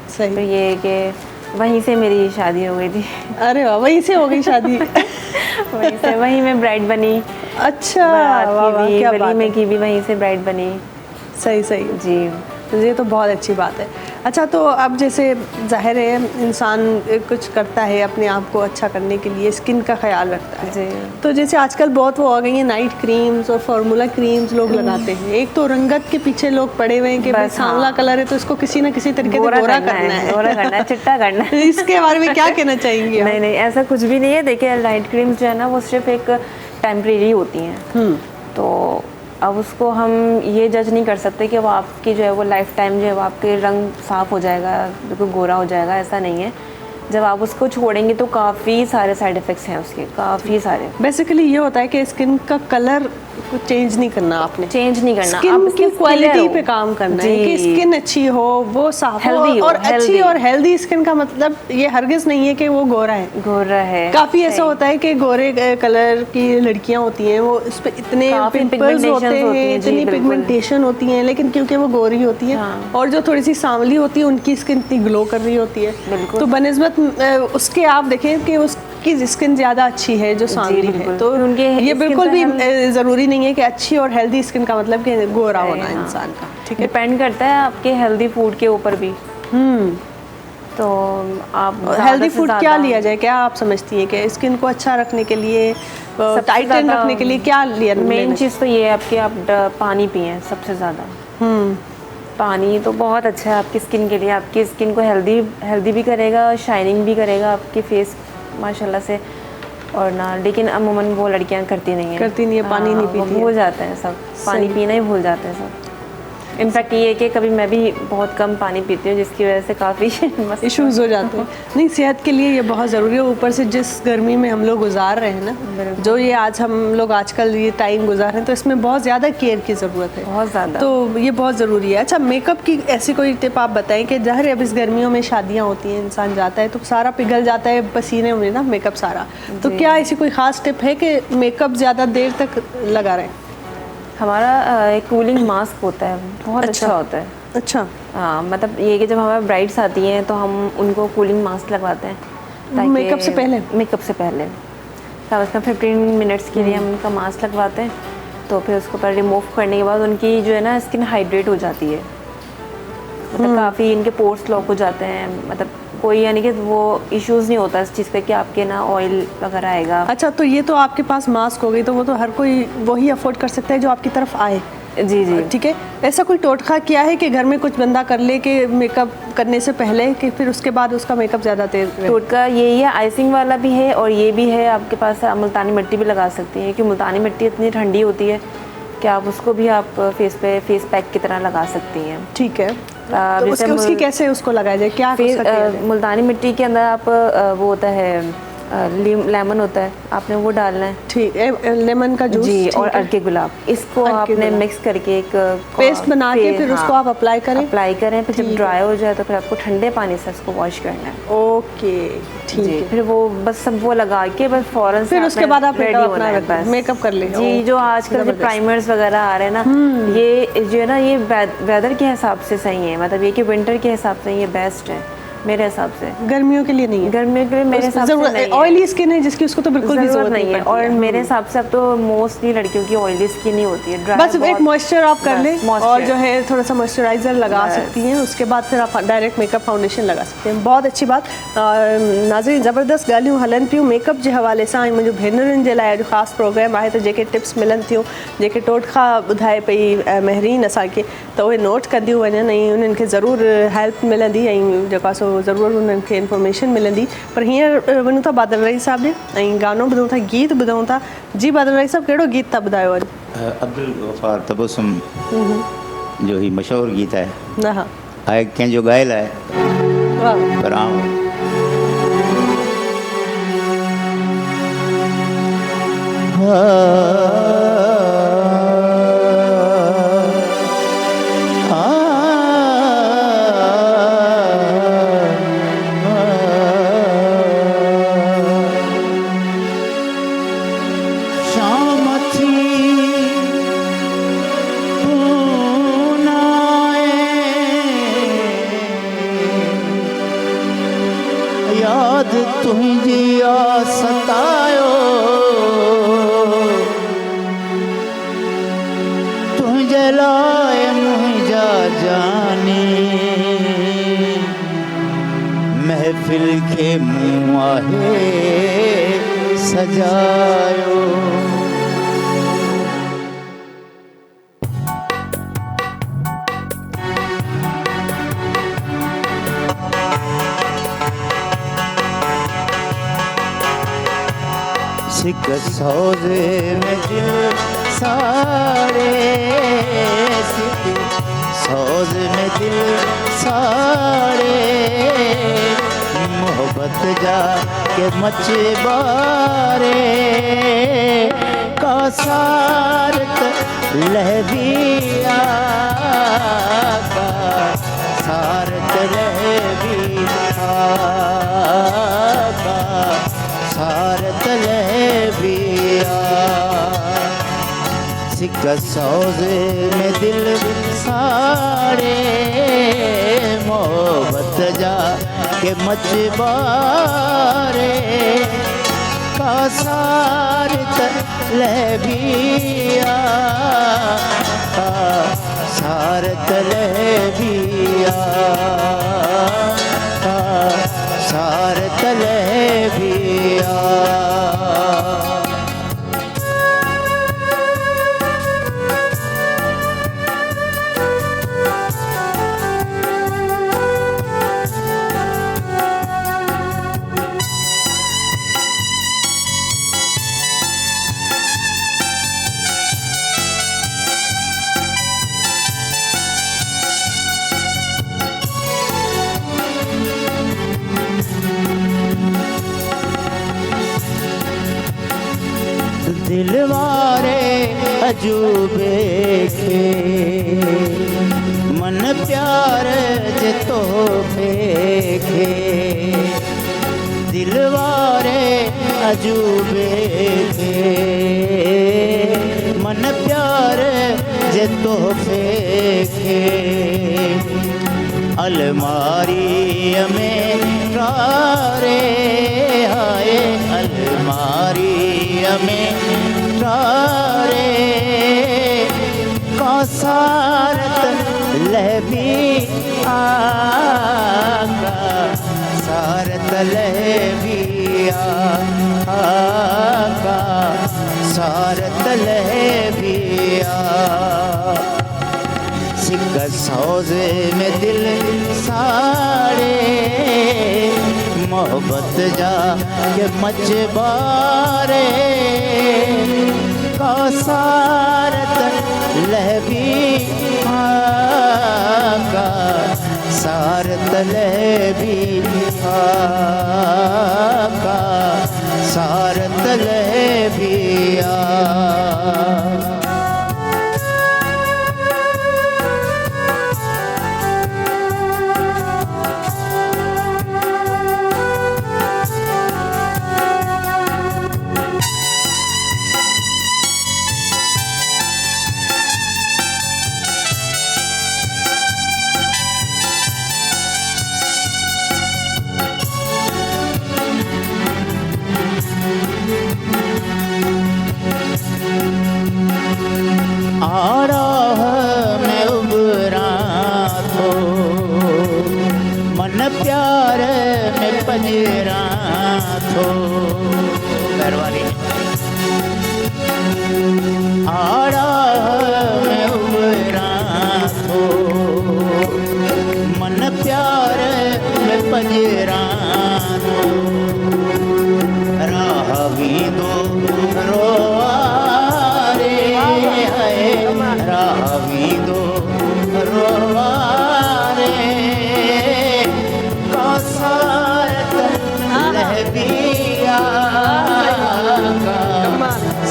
सही। तो ये कि वहीं से मेरी शादी हो गई थी। अरे वाह, वहीं से हो गई शादी? वहीं मैं ब्राइड बनी। अच्छा, वलीमे की भी वहीं से ब्राइड बनी। सही सही जी, ये तो बहुत अच्छी बात है। अच्छा, तो अब जैसे जाहिर है इंसान कुछ करता है अपने आप को अच्छा करने के लिए, स्किन का ख्याल रखता है जी। तो जैसे आजकल बहुत वो आ गई हैं नाइट क्रीम्स और फार्मूला क्रीम्स लोग लगाते हैं। एक तो रंगत के पीछे लोग पड़े हुए हैं कि भाई सांवला कलर है तो इसको किसी ना किसी तरीके से गोरा करना है, चिट्टा करना है। इसके बारे में क्या कहना चाहेंगे? नहीं नहीं, ऐसा कुछ भी नहीं है। देखिए, नाइट क्रीम्स जो है ना वो सिर्फ एक टेम्परेरी होती हैं, तो अब उसको हम ये जज नहीं कर सकते कि वो आपकी जो है वो लाइफ टाइम जो है वो आपके रंग साफ़ हो जाएगा, बिल्कुल गोरा हो जाएगा, ऐसा नहीं है। जब आप उसको छोड़ेंगे तो काफ़ी सारे साइड इफ़ेक्ट्स हैं उसके, काफ़ी सारे। बेसिकली ये होता है कि स्किन का कलर को चेंज नहीं करना, आपने चेंज नहीं करना, स्किन की क्वालिटी पे काम करना है कि स्किन अच्छी हो, वो साफ हो, और अच्छी और हेल्दी स्किन का मतलब ये हरगिज नहीं है कि वो गोरा है। काफ़ी ऐसा होता है कि गोरे कलर की लड़कियां होती हैं, वो इस पे इतने पिंपल्स होते हैं, इतनी पिगमेंटेशन होती है, लेकिन क्योंकि वो गोरी होती है, और जो थोड़ी सी सांवली होती है उनकी स्किन इतनी ग्लो कर रही होती है, तो बनिस्बत उसके आप देखें कि उसकी स्किन ज़्यादा अच्छी है जो सांवली है। तो ये बिल्कुल भी ज़रूरी नहीं है कि अच्छी और हेल्दी स्किन का मतलब कि गोरा होना इंसान का। ठीक है, डिपेंड करता है आपके हेल्दी फूड के ऊपर भी। तो आप हेल्दी फूड क्या लिया जाए, क्या आप समझती हैं कि स्किन को अच्छा रखने के लिए, टाइटन रखने के लिए क्या लिया? मेन चीज़ तो ये है आपके, आप पानी पिएं सबसे ज़्यादा। पानी तो बहुत अच्छा है आपकी स्किन के लिए, आपकी स्किन को हेल्दी भी करेगा, शाइनिंग भी करेगा, आपकी फेस माशाल्लाह से और ना, लेकिन अमूमन वो लड़कियां करती नहीं है, पानी नहीं वो पीती है। भूल जाते हैं सब, पानी पीना ही भूल जाते हैं सब। इनफैक्ट ये कि कभी मैं भी बहुत कम पानी पीती हूँ, जिसकी वजह से काफ़ी इश्यूज हो जाते हैं। नहीं, सेहत के लिए ये बहुत ज़रूरी है। ऊपर से जिस गर्मी में हम लोग गुजार रहे हैं ना, जो ये आज हम लोग आजकल ये टाइम गुजार रहे हैं, तो इसमें बहुत ज़्यादा केयर की ज़रूरत है, बहुत ज़्यादा। तो ये बहुत ज़रूरी है। अच्छा, मेकअप की ऐसी कोई टिप आप बताएं कि ज़ाहिर अब इस गर्मियों में शादियाँ होती हैं, इंसान जाता है तो सारा पिघल जाता है पसीने में ना, मेकअप सारा। तो क्या ऐसी कोई ख़ास टिप है कि मेकअप ज़्यादा देर तक लगा रहे हैं? हमारा एक कूलिंग मास्क होता है, बहुत अच्छा होता है। अच्छा। हाँ, मतलब ये कि जब हमारे ब्राइड्स आती हैं तो हम उनको कूलिंग मास्क लगवाते हैं, ताकि मेकअप से पहले कम से कम 15 मिनट्स के लिए हम उनका मास्क लगवाते हैं। तो फिर उसको पर रिमूव करने के बाद उनकी जो है ना स्किन हाइड्रेट हो जाती है, मतलब काफ़ी इनके पोर्स लॉक हो जाते हैं, मतलब कोई यानी कि वो इश्यूज़ नहीं होता इस चीज़ का कि आपके ना ऑयल वगैरह आएगा। अच्छा, तो ये तो आपके पास मास्क हो गई, तो वो तो हर कोई वही अफोर्ड कर सकता है जो आपकी तरफ आए। जी जी, ठीक है। ऐसा कोई टोटका किया है कि घर में कुछ बंदा कर ले कि मेकअप करने से पहले, कि फिर उसके बाद उसका मेकअप ज़्यादा देर रहे? टोटका यही है, आइसिंग वाला भी है और ये भी है, आपके पास मुल्तानी मिट्टी भी लगा सकती हैं, क्योंकि मुल्तानी मिट्टी इतनी ठंडी होती है कि आप उसको भी आप फेस पैक की तरह लगा सकती हैं। ठीक है। तो उसकी कैसे उसको लगाया जाए, क्या उसका किया जाए? मुल्तानी मिट्टी के अंदर आप वो होता है लेमन होता है, आपने वो डालना है। ठीक है, लेमन का जूस जी, और अर्के गुलाब, इसको आपने मिक्स करके एक पेस्ट बना के फिर उसको आप अप्लाई करें। फिर जब ड्राई हो जाए तो फिर आपको ठंडे पानी से उसको वॉश करना है। ओके, ठीक है। फिर वो बस सब वो लगा के बस फौरन फिर उसके बाद आप रेडी होना है, बस मेकअप कर ले। जी, जो आजकल जो प्राइमर्स वगैरह आ रहे हैं ना, ये जो है ना, ये वेदर के हिसाब से सही है, मतलब ये कि विंटर के हिसाब से ये बेस्ट है मेरे हिसाब से। गर्मियों के लिए नहीं है? गर्मियों के लिए मेरे हिसाब से नहीं है। ऑयली स्किन है जिसकी, उसको तो बिल्कुल भी जरूरत नहीं है। और मेरे हिसाब से अब तो मोस्टली लड़कियों की ऑयली स्किन ही होती है। बस एक मॉइस्चर आप कर लें और जो है थोड़ा सा मॉइस्चराइजर लगा सकती हैं, उसके बाद फिर आप डायरेक्ट मेकअप फाउंडेशन लगा सकते हैं। बहुत अच्छी बात। नाज़रीन, ज़बरदस्त ॻाल्हियूं हलन पियूं मेकअप जे हवाले सां। मुंहिंजो भेनरुनि जे लाइ अॼु ख़ासि प्रोग्राम आहे, त जेके टिप्स मिलनि थियूं, जेके टोटका ॿुधाए पई महरीन असांखे, त उहे नोट कंदियूं वञनि ऐं उन्हनि खे ज़रूरु हेल्प मिलंदी ऐं जेको आहे सो ज़रूरु उन्हनि खे इंफॉर्मेशन मिलंदी। पर हींअर वञूं था बादल रई साहब ॾे ऐं गानो ॿुधूं था, गीत ॿुधूं था। जी बादल रई साहब, कहिड़ो गीत था ॿुधायो अॼु? अब्दुल गफ़ार तबस्सुम जो ही मशहूर गीत है, हा, आहे कंहिंजो ॻायल आहे, वाह, पर याद तुंहिंजी आ सतायो, तुंहिंजे लाइ मुंहिंजा जानी, महफ़िल खे मूं आहे सजायो। सिक सौदे में दिल सारे, सिक सौदे में दिल सारे, मोहब्बत जा के मचबारे, का सारत लहबिया, का सारत लहबिया, का सारत लहबिया। सिक सौजे में दिल सारे, मोहब्बत जा के मचबारे, का सारत लहबिया, का सारत लहबिया, का सारत लहबिया। अजूबे खे मन प्यार जे तोहफे खे दिल वारे अजूबे खे मन प्यार जे तोहफे खे अलमारीअ में ठारे हाय अलमारीअ में ठारे कौसारत लहबी आका सारत लहबी आका सारत लहबी सिक सौज़े में दिल साड़े मोहब्बत जा के मचबारे कौसारत लहबी आका सारत लहबी आका सारत लहबी आराह में उबरा थो मन प्यार में पंजरा थो घरवाली आराह में उबरा थो मन प्यार में पंजरा थो राह वींदो रोआरे रावीदो रोवारे कौसारत लहबी आका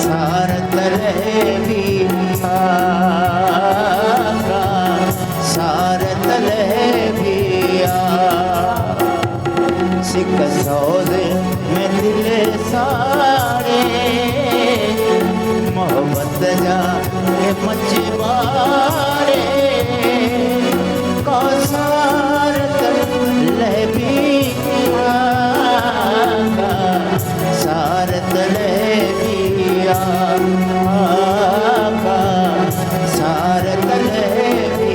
सारत लहबी आका सारत लहबी सिक सौदे में दिल सारे मोहब्बत जा के मचबारे कौसारत लहबी आका सारत लहबी आका सारत लहबी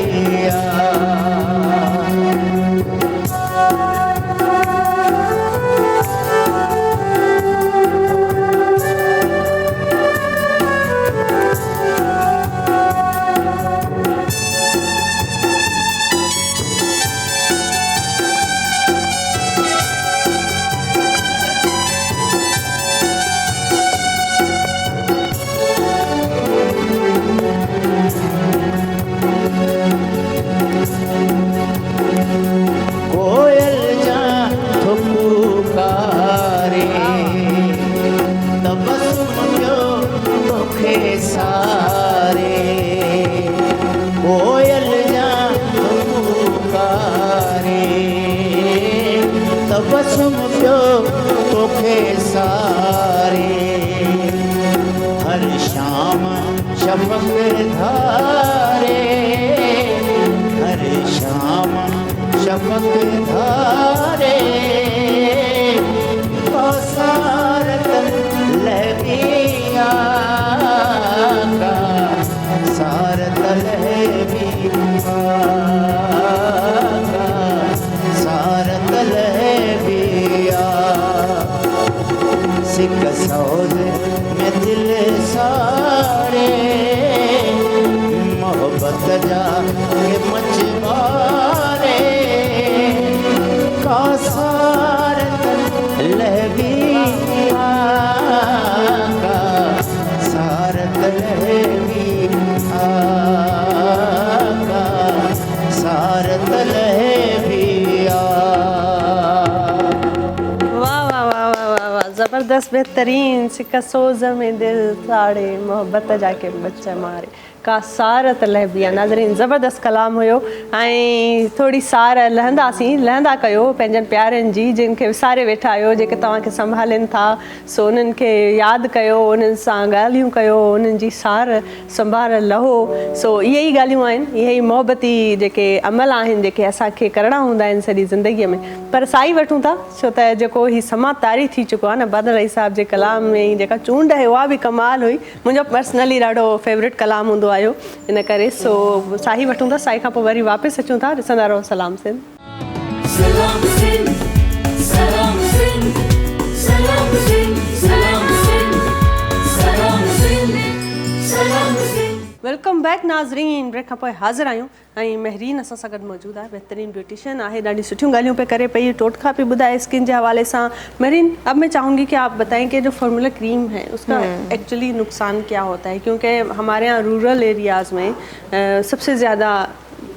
तबसुम पियो तोखे सारे हर शाम शफक धारे हर शाम शफक धारे कौसारत लहबी आका सारत लहबी आका सारत लहबी सिक सौज में दिल सारे मोहब्बत जा के मचबारे कौसारत लहबी आका सारत लहबी आका सारत लहबी वाह वाह वाह वाह वाह वाह, ज़बरदस्त बेहतरीन सिका सोज़ में दिल साड़े मोहब्बत जाके बच्चा मारे का सारत लहबिया। नाज़रीन ज़बरदस्त कलाम हुयो ऐं थोड़ी सार लहंदा कयो पंहिंजनि प्यारनि जी जिनखे विसारे वेठा आहियो, जेके तव्हांखे संभालनि था। सो उन्हनि खे यादि कयो, उन्हनि सां ॻाल्हियूं कयो, उन्हनि जी सार संभाल लहो। सो इहे ई ॻाल्हियूं आहिनि, इहे ई मोहबती जेके अमल आहिनि जेके असांखे करणा हूंदा आहिनि सॼी ज़िंदगीअ में। पर साई वठूं था छो त जेको ही समाज तारी थी चुको आहे न बादल साहिब जे कलाम में जेका चूंड आहे उहा बि कमाल हुई। मुंहिंजो पर्सनली ॾाढो फेवरेट कलाम हूंदो आयो इन करे। सो साई वठूं था, साई खां पोइ वरी वापसि अचूं था। ॾिसंदा रहो सलाम सिंध। सलाम सिंध सलाम सिंध सलाम सिंध सलाम सिंध सलाम सिंध सलाम सिंध। वेलकम बैक नाज़रीन। ब्रेक खां पोइ हाज़िर आहियूं ऐं महरीन असां सां गॾु मौजूदु आहे। बहितरीन ब्यूटिशियन आहे, ॾाढी सुठियूं ॻाल्हियूं पे करे पई, टोटका पे ॿुधाए स्किन के हवाले सां। महरीन, अब मैं चाहूँगी कि आप बताएं कि जो फार्मूला क्रीम है उसका एक्चुअली नुकसान क्या होता है, क्योंकि हमारे यहाँ रूरल एरियाज़ में सबसे ज़्यादा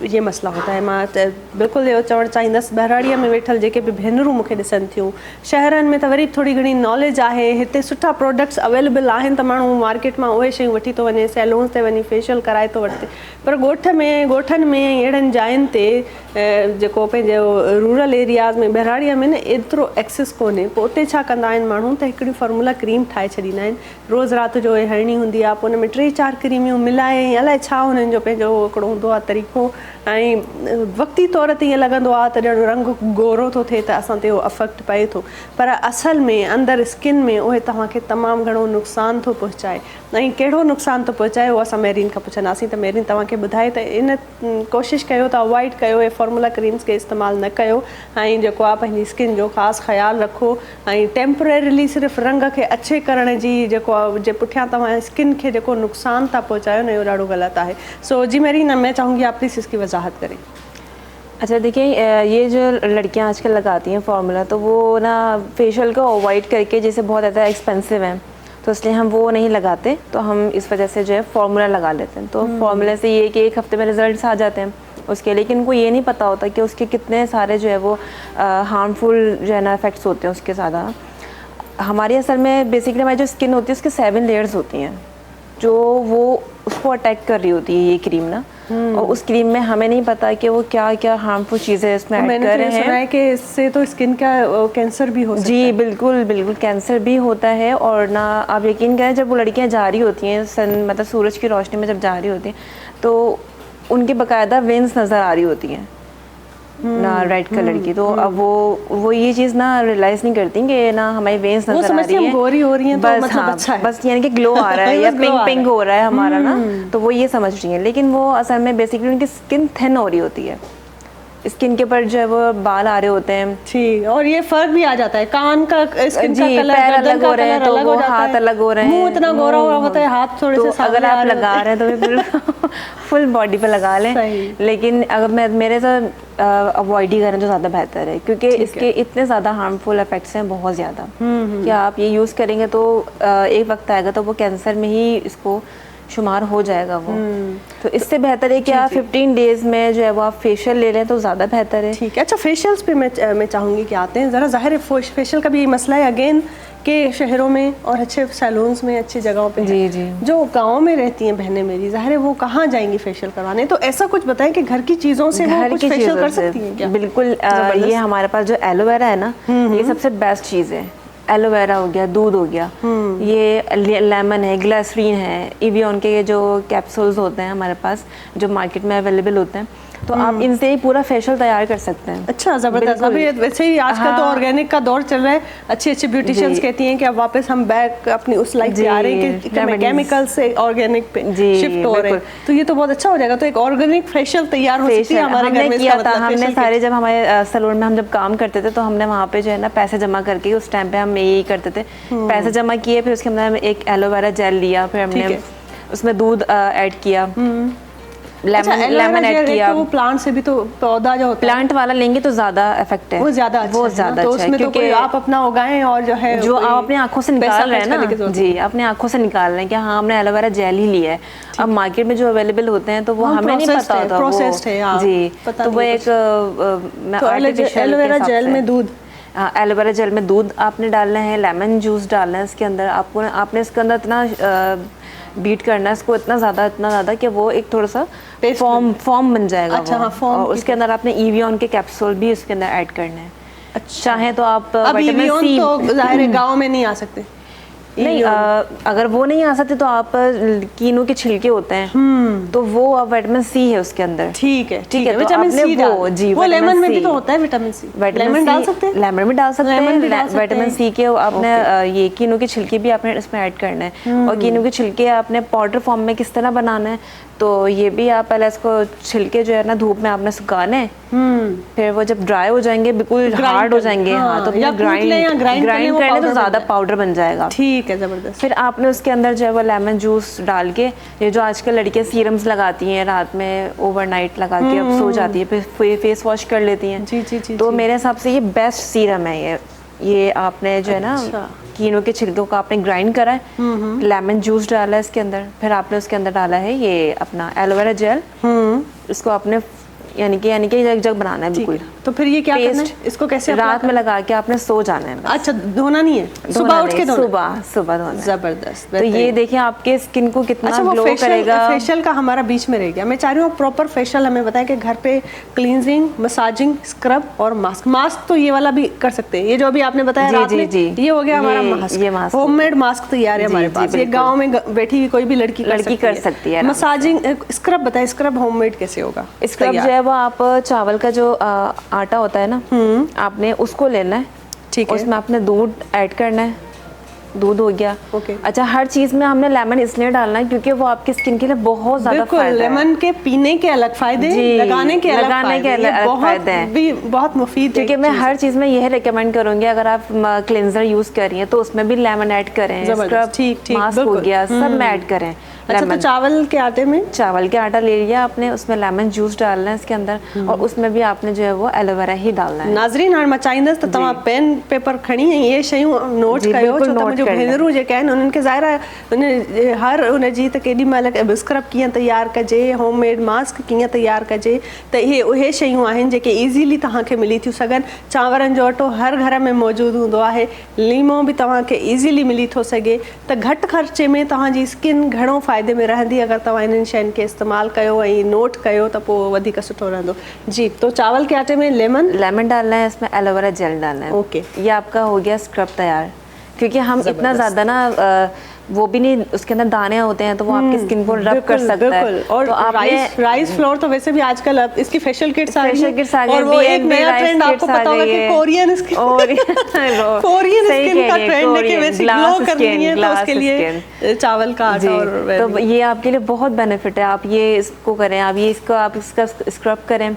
ये मसला होता है। मां त बिल्कुलु इहो चवणु चाहींदसि, बहिराड़ीअ में वेठल जेके बि भेनरूं मूंखे ॾिसनि थियूं, शहरनि में त वरी थोरी घणी नॉलेज आहे, हिते सुठा प्रोडक्ट्स अवेलेबल आहिनि त माण्हू मार्केट मां उहे शयूं वठी थो वञे, सैलून्स ते वञी फेशियल कराए थो वठे। पर ॻोठनि में अहिड़नि जायुनि ते जेको पंहिंजो रूरल एरियाज़ में बहिराड़ीअ में न एतिरो एक्सेस कोन्हे। पोइ उते छा कंदा आहिनि माण्हू त हिकिड़ी फार्मूला क्रीम ठाहे छॾींदा आहिनि, रोज़ राति जो हणणी हूंदी आहे, पोइ उन में 3-4 क्रीमियूं मिलाए अलाए छा हुननि जो पंहिंजो हिकिड़ो हूंदो आहे तरीक़ो। ऐं वक़्ती तौर ते ईअं लॻंदो आहे त ॼण रंग गोरो थो थिए त असां ते उहो अफेक्ट पए थो, पर असल में अंदरि स्किन में उहे तव्हांखे तमामु घणो नुक़सान थो पहुचाए। ऐं कहिड़ो नुक़सान थो पहुचाए उहो असां महरीन खां पुछंदासीं। त महरीन तव्हांखे ॿुधाए त इन कोशिशि कयो त अवॉइड कयो, इहे फार्मूला क्रीम्स खे इस्तेमालु न कयो ऐं जेको आहे पंहिंजी स्किन जो ख़ासि ख़्यालु रखो ऐं टेम्परेरीली सिर्फ़ु रंग खे अच्छे करण जी जेको आहे जे पुठियां तव्हां स्किन खे जेको नुक़सान था पहुचायो न इहो ॾाढो ग़लति आहे। सो जी महरीन, मैं चाहूँगी आप प्लीज़ इसकी वजाहत करें। अच्छा देखिए, ये जो लड़कियां आजकल लगाती हैं फार्मूला, तो वो ना फेशियल को अवॉइड करके जैसे बहुत ज़्यादा एक्सपेंसिव है तो इसलिए हम वो नहीं लगाते, तो हम इस वजह से जो है फार्मूला लगा लेते हैं। तो फार्मूला से ये कि 1 हफ्ते में रिजल्ट्स आ जाते हैं उसके, लेकिन उनको ये नहीं पता होता कि उसके कितने सारे जो है वो हार्मफुल जो है ना इफेक्ट्स होते हैं उसके ज़्यादा। हमारी असल में बेसिकली हमारी जो स्किन होती है उसके 7 लेयर्स होती हैं जो वो उसको अटैक कर रही होती है ये क्रीम ना। और उस क्रीम में हमें नहीं पता कि वो क्या क्या हार्मफुल चीज़ें इसमें ऐड कर रहे हैं। सुना है कि इससे तो स्किन का कैंसर भी हो सकता है। जी बिल्कुल बिल्कुल, कैंसर भी होता है। और ना आप यकीन करें, जब वो लड़कियां जा रही होती हैं मतलब सूरज की रोशनी में जब जा रही होती हैं तो उनकी बाकायदा वेन्स नज़र आ रही होती हैं ना रेड कलर की। तो अब वो ये चीज़ ना रियलाइज़ नहीं करती कि ना हमारी वेन्स नज़र आ रही है, गोरी हो रही हैं तो बस मतलब अच्छा है, बस यानी कि ग्लो आ रहा है या पिंक हो रहा है हमारा ना, तो वो ये समझ रही हैं। लेकिन वो असल में बेसिकली उनकी स्किन थिन हो रही होती है, स्किन के ऊपर जो है वो बाल आ रहे होते हैं। ठीक, और ये फर्क भी आ जाता है, कान का स्किन का कलर, पैर अलग हो रहे हैं तो वो हाथ अलग हो रहे हैं, मुंह इतना गोरा हो होता है, हाथ थोड़े से सांवले अगर आप लगा रहे हैं तो फिर फुल बॉडी पे लगा लें। लेकिन अगर मेरे से अवॉइड ही करें तो ज़्यादा बेहतर है, क्योंकि इसके इतने ज़्यादा हार्मफुल इफेक्ट्स हैं, बहुत ज़्यादा। कि आप ये यूज़ करेंगे तो एक वक्त आएगा तो वो कैंसर में ही इसको शुमार हो जाएगा वो। तो इससे बेहतर है कि आप 15 डेज में जो है वो आप फेशियल ले लें तो ज़्यादा बेहतर है। ठीक है। अच्छा, फेशियल्स पे मैं चाहूँगी कि आते हैं ज़रा। ज़ाहिर है फेशियल का भी ये मसला है अगेन कि शहरों में और अच्छे सैलून्स में अच्छी जगहों पे जी जी, जो गाँव में रहती हैं बहनें मेरी, ज़ाहिर है वो कहाँ जाएंगी फेशियल करवाने। तो ऐसा कुछ बताएं कि घर की चीज़ों से वो कुछ फेशियल कर सकती हैं क्या? बिल्कुल। ये हमारे पास जो एलोवेरा है ना, ये सबसे बेस्ट चीज़ है। एलोवेरा हो गया, दूध हो गया, ये लेमन है, ग्लिसरीन है, इवियन के ये जो कैप्सूल्स होते हैं हमारे पास जो मार्केट में अवेलेबल होते हैं, तो आप इनसे ही पूरा फेशियल तैयार कर सकते हैं। अच्छा, ज़बरदस्त। अभी वैसे ही आजकल तो ऑर्गेनिक का दौर चल रहा है। अच्छी अच्छी ब्यूटिशियंस कहती हैं कि अब वापस हम बैक अपनी उस लाइफ पे आ रहे हैं कि केमिकल से ऑर्गेनिक पे शिफ्ट हो रहे हैं। तो ये तो बहुत अच्छा हो जाएगा। तो एक ऑर्गेनिक फेशियल तैयार हो सकती है हमारे घर में। किया था हमने सारे, जब हमारे सैलून में हम जब काम करते थे तो हमने वहाँ पे जो है ना पैसे जमा करके, उस टाइम पे हम यही करते थे, पैसे जमा किए, फिर उसके अंदर एक एलोवेरा जेल लिया, फिर हमने उसमें दूध ऐड किया, लेमन ऐड किया। तो वो प्लांट से भी तो पौधा जो होता है, प्लांट वाला लेंगे तो ज्यादा इफेक्ट है, वो ज्यादा अच्छा है। तो उसमें तो कोई आप अपना उगाएं और जो है जो आप अपनी आंखों से निकाल रहे हैं ना, जी अपने आंखों से निकाल रहे हैं कि हाँ हमने एलोवेरा जेल ही लिया है। अब मार्केट में जो अवेलेबल होते हैं तो वो हमें नहीं पता होता, प्रोसेस्ड है जी। तो वो एक एलोवेरा जेल में दूध एलोवेरा जेल में दूध आपने डालना है, लेमन जूस डालना है इसके अंदर, आपने इसके अंदर इतना बीट करना है इसको इतना ज़्यादा कि वो एक थोड़ा सा फॉर्म बन जाएगा। अच्छा, वो। हाँ, फॉर्म और उसके अंदर आपने ईवियन के कैप्सूल भी उसके अंदर ऐड करने हैं। अच्छा, चाहे तो आप अब विटामिन EVN सी तो जाहिर है गाँव में नहीं आ सकते। नहीं, अगर वो नहीं आ सकते तो आप कीनू के छिलके होते हैं तो वो विटामिन सी है उसके अंदर। ठीक है तो विटामिन आपने सी वो जी वो लेमन में भी C, तो होता है विटामिन सी। लेमन डाल सकते हैं, लेमन भी डाल सकते लेमन भी डाल हैं। सकते विटामिन हैं। सी के आपने ये कीनू के छिलके भी आपने इसमें ऐड करना है। और कीनू के छिलके आपने पाउडर फॉर्म में किस तरह बनाना है, तो ये भी आप पहले इसको छिलके जो है ना धूप में आपने सुखाने हैं, फिर वो जब ड्राई हो जाएंगे बिल्कुल हार्ड हो जाएंगे, हाँ, तो या ग्राइंड करने तो ज़्यादा पाउडर बन जाएगा। ठीक है, जबरदस्त। फिर आपने उसके अंदर जो है वो लेमन जूस डाल के, ये जो आजकल लड़कियां सीरम्स लगाती हैं रात में ओवरनाइट लगा के अब सो जाती है, फिर फेस वॉश कर लेती हैं। जी, तो मेरे हिसाब से ये बेस्ट सीरम है। ये आपने जो है ना कीनू के छिलकों को आपने ग्राइंड करा है, लेमन जूस डाला है इसके अंदर, फिर आपने उसके अंदर डाला है ये अपना एलोवेरा जेल, इसको आपने यानी कि एक जग बनाना है बिल्कुल। तो फिर ये क्या करना है, इसको कैसे रात में लगा के आपने सो जाना है। अच्छा, धोना नहीं है, सुबह उठ के धोना, सुबह धोना। जबरदस्त। तो ये देखिए आपके स्किन को कितना ग्लो फेशियल करेगा। फेशियल का हमारा बीच में रह गया, मैं चाह रही हूँ प्रॉपर फेशियल हमें बताएं कि घर पे क्लींजिंग, मसाजिंग, स्क्रब और मास्क तो ये वाला भी कर सकते हैं। ये जो अभी आपने बताया रात में, ये हो गया हमारा मास्क, होममेड मास्क तैयार है हमारे पास। ये गाँव में बैठी हुई कोई भी लड़की कर सकती है। मसाजिंग, स्क्रब बताएं, स्क्रब होममेड कैसे होगा? स्क्रब जो है वो आप चावल का जो आटा होता है ना, आपने उसको लेना है, ठीक है, उसमें आपने दूध ऐड करना है, दूध हो गया। ओके। अच्छा, हर चीज में हमने लेमन इसलिए डालना है क्योंकि वो आपकी स्किन के लिए बहुत ज्यादा फायदा है। लेमन के पीने के अलग फायदे, लगाने के अलग फायदे हैं, बहुत मुफीद। क्योंकि मैं हर चीज में यह रिकमेंड करूंगी, अगर आप क्लेंजर यूज कर रही हैं तो उसमें भी लेमन ऐड करें, स्क्रब, मास्क हो गया, सब में ऐड करें। अच्छा, तो चावल के आटे में, चावल के आटा ले लिया आपने, उसमें लेमन जूस डालना है इसके अंदर, और उसमें भी आपने जो है वो एलोवेरा ही डालना है। नाज़रीन हाणे मां चाहींदसि त तव्हां पेन पेपर खणी ऐं इहे शयूं नोट कयो, छो त मुंहिंजो भेनरूं जेके आहिनि उन्हनि खे ज़ाहिर आहे हर उनजी त केॾी महिल स्क्रब कीअं तयारु कजे, होममेड मास्क कीअं तयारु कजे, त इहे उहे शयूं आहिनि जेके ईज़ीली तव्हांखे मिली थियूं सघनि। चांवरनि जो अटो हर घर में मौजूदु हूंदो आहे, लीमो बि तव्हांखे ईज़ीली मिली थो सघे, त घटि ख़र्चे में तव्हांजी स्किन घणो फ़ाइदे में रहंदी अगर तव्हां इन्हनि शयुनि खे इस्तेमालु कयो ऐं नोट कयो त पोइ वधीक सुठो रहंदो। जी, तो चावल के आटे में लेमन डालना है, इसमें एलोवेरा जेल डालना है। ओके, ये आपका हो गया स्क्रब तैयार। क्योंकि हम इतना ज़्यादा ना वो भी नहीं, उसके अंदर दाने होते हैं तो वो आपकी स्किन को रब कर सकता है। और तो राइस फ्लोर तो वैसे भी आजकल अब इसकी फेशियल किट्स आ गई हैं, और वो एक BNB नया ट्रेंड आपको पता होगा कि कोरियन स्किन का ट्रेंड है कि वैसे ग्लो करनी है, तो उसके लिए चावल का आटा। और तो ये आपके लिए बहुत बेनिफिट है, आप ये इसको करें, आप इसका स्क्रब करें,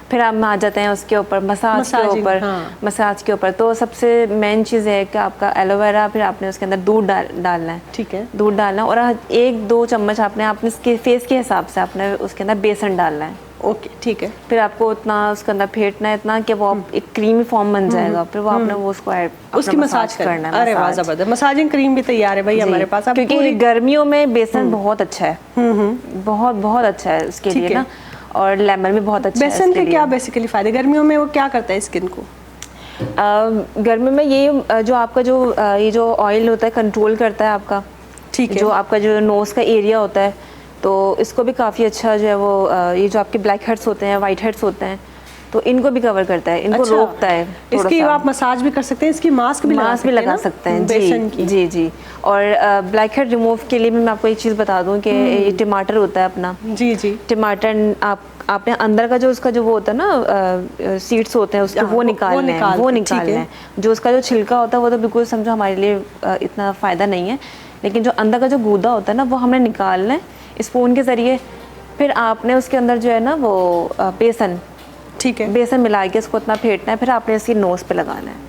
फिर आप आ जाते हैं उसके ऊपर मसाज के ऊपर। तो सबसे मेन चीज़ है कि आपका एलोवेरा, फिर आपने उसके अंदर दूध डालना है, ठीक है, दूध डालना, और 1-2 चम्मच आपने इसके फेस के हिसाब से आपने उसके अंदर बेसन डालना है। ओके, ठीक है। फिर आपको उतना उसके अंदर फेंटना है इतना कि वो एक क्रीमी फॉर्म बन जाएगा, फिर वो आपने वो उसकी मसाज करना है। अरे वाह, जबरदस्त। मसाजिंग क्रीम भी तैयार है भाई हमारे पास, क्योंकि गर्मियों में बेसन बहुत अच्छा है, बहुत अच्छा है उसके लिए ना, और लेमन भी बहुत अच्छा है। बेसन के क्या बेसिकली फायदे, गर्मियों में वो क्या करता है स्किन को? गर्मी में ये जो आपका ये जो ऑयल होता है कंट्रोल करता है आपका, ठीक है, जो आपका जो नोज का एरिया होता है, तो इसको भी काफ़ी अच्छा जो है वो ये जो आपके ब्लैक हेड्स होते हैं, वाइट हेड्स होते हैं, तो इनको भी कवर करता है, इनको रोकता है। इसकी आप मसाज भी कर सकते हैं, इसकी मास्क भी लगा सकते हैं बेसन की। जी। और ब्लैक हेड रिमूव के लिए भी मैं आपको एक चीज़ बता दूं कि ये टमाटर होता है अपना, जी, टमाटर आपने अंदर का जो उसका जो वो होता है ना सीड्स होते हैं उसके, वो निकालने हैं। जो उसका जो छिलका होता है वो तो बिल्कुल समझो हमारे लिए इतना फ़ायदा नहीं है, लेकिन जो अंदर का जो गूदा होता है ना वो हमने निकालना है स्पून के ज़रिए। फिर आपने उसके अंदर जो है ना वो बेसन, ठीक है, बेसन मिला के इसको इतना फेंटना है, फिर आपने इसकी नोज पे लगाना है।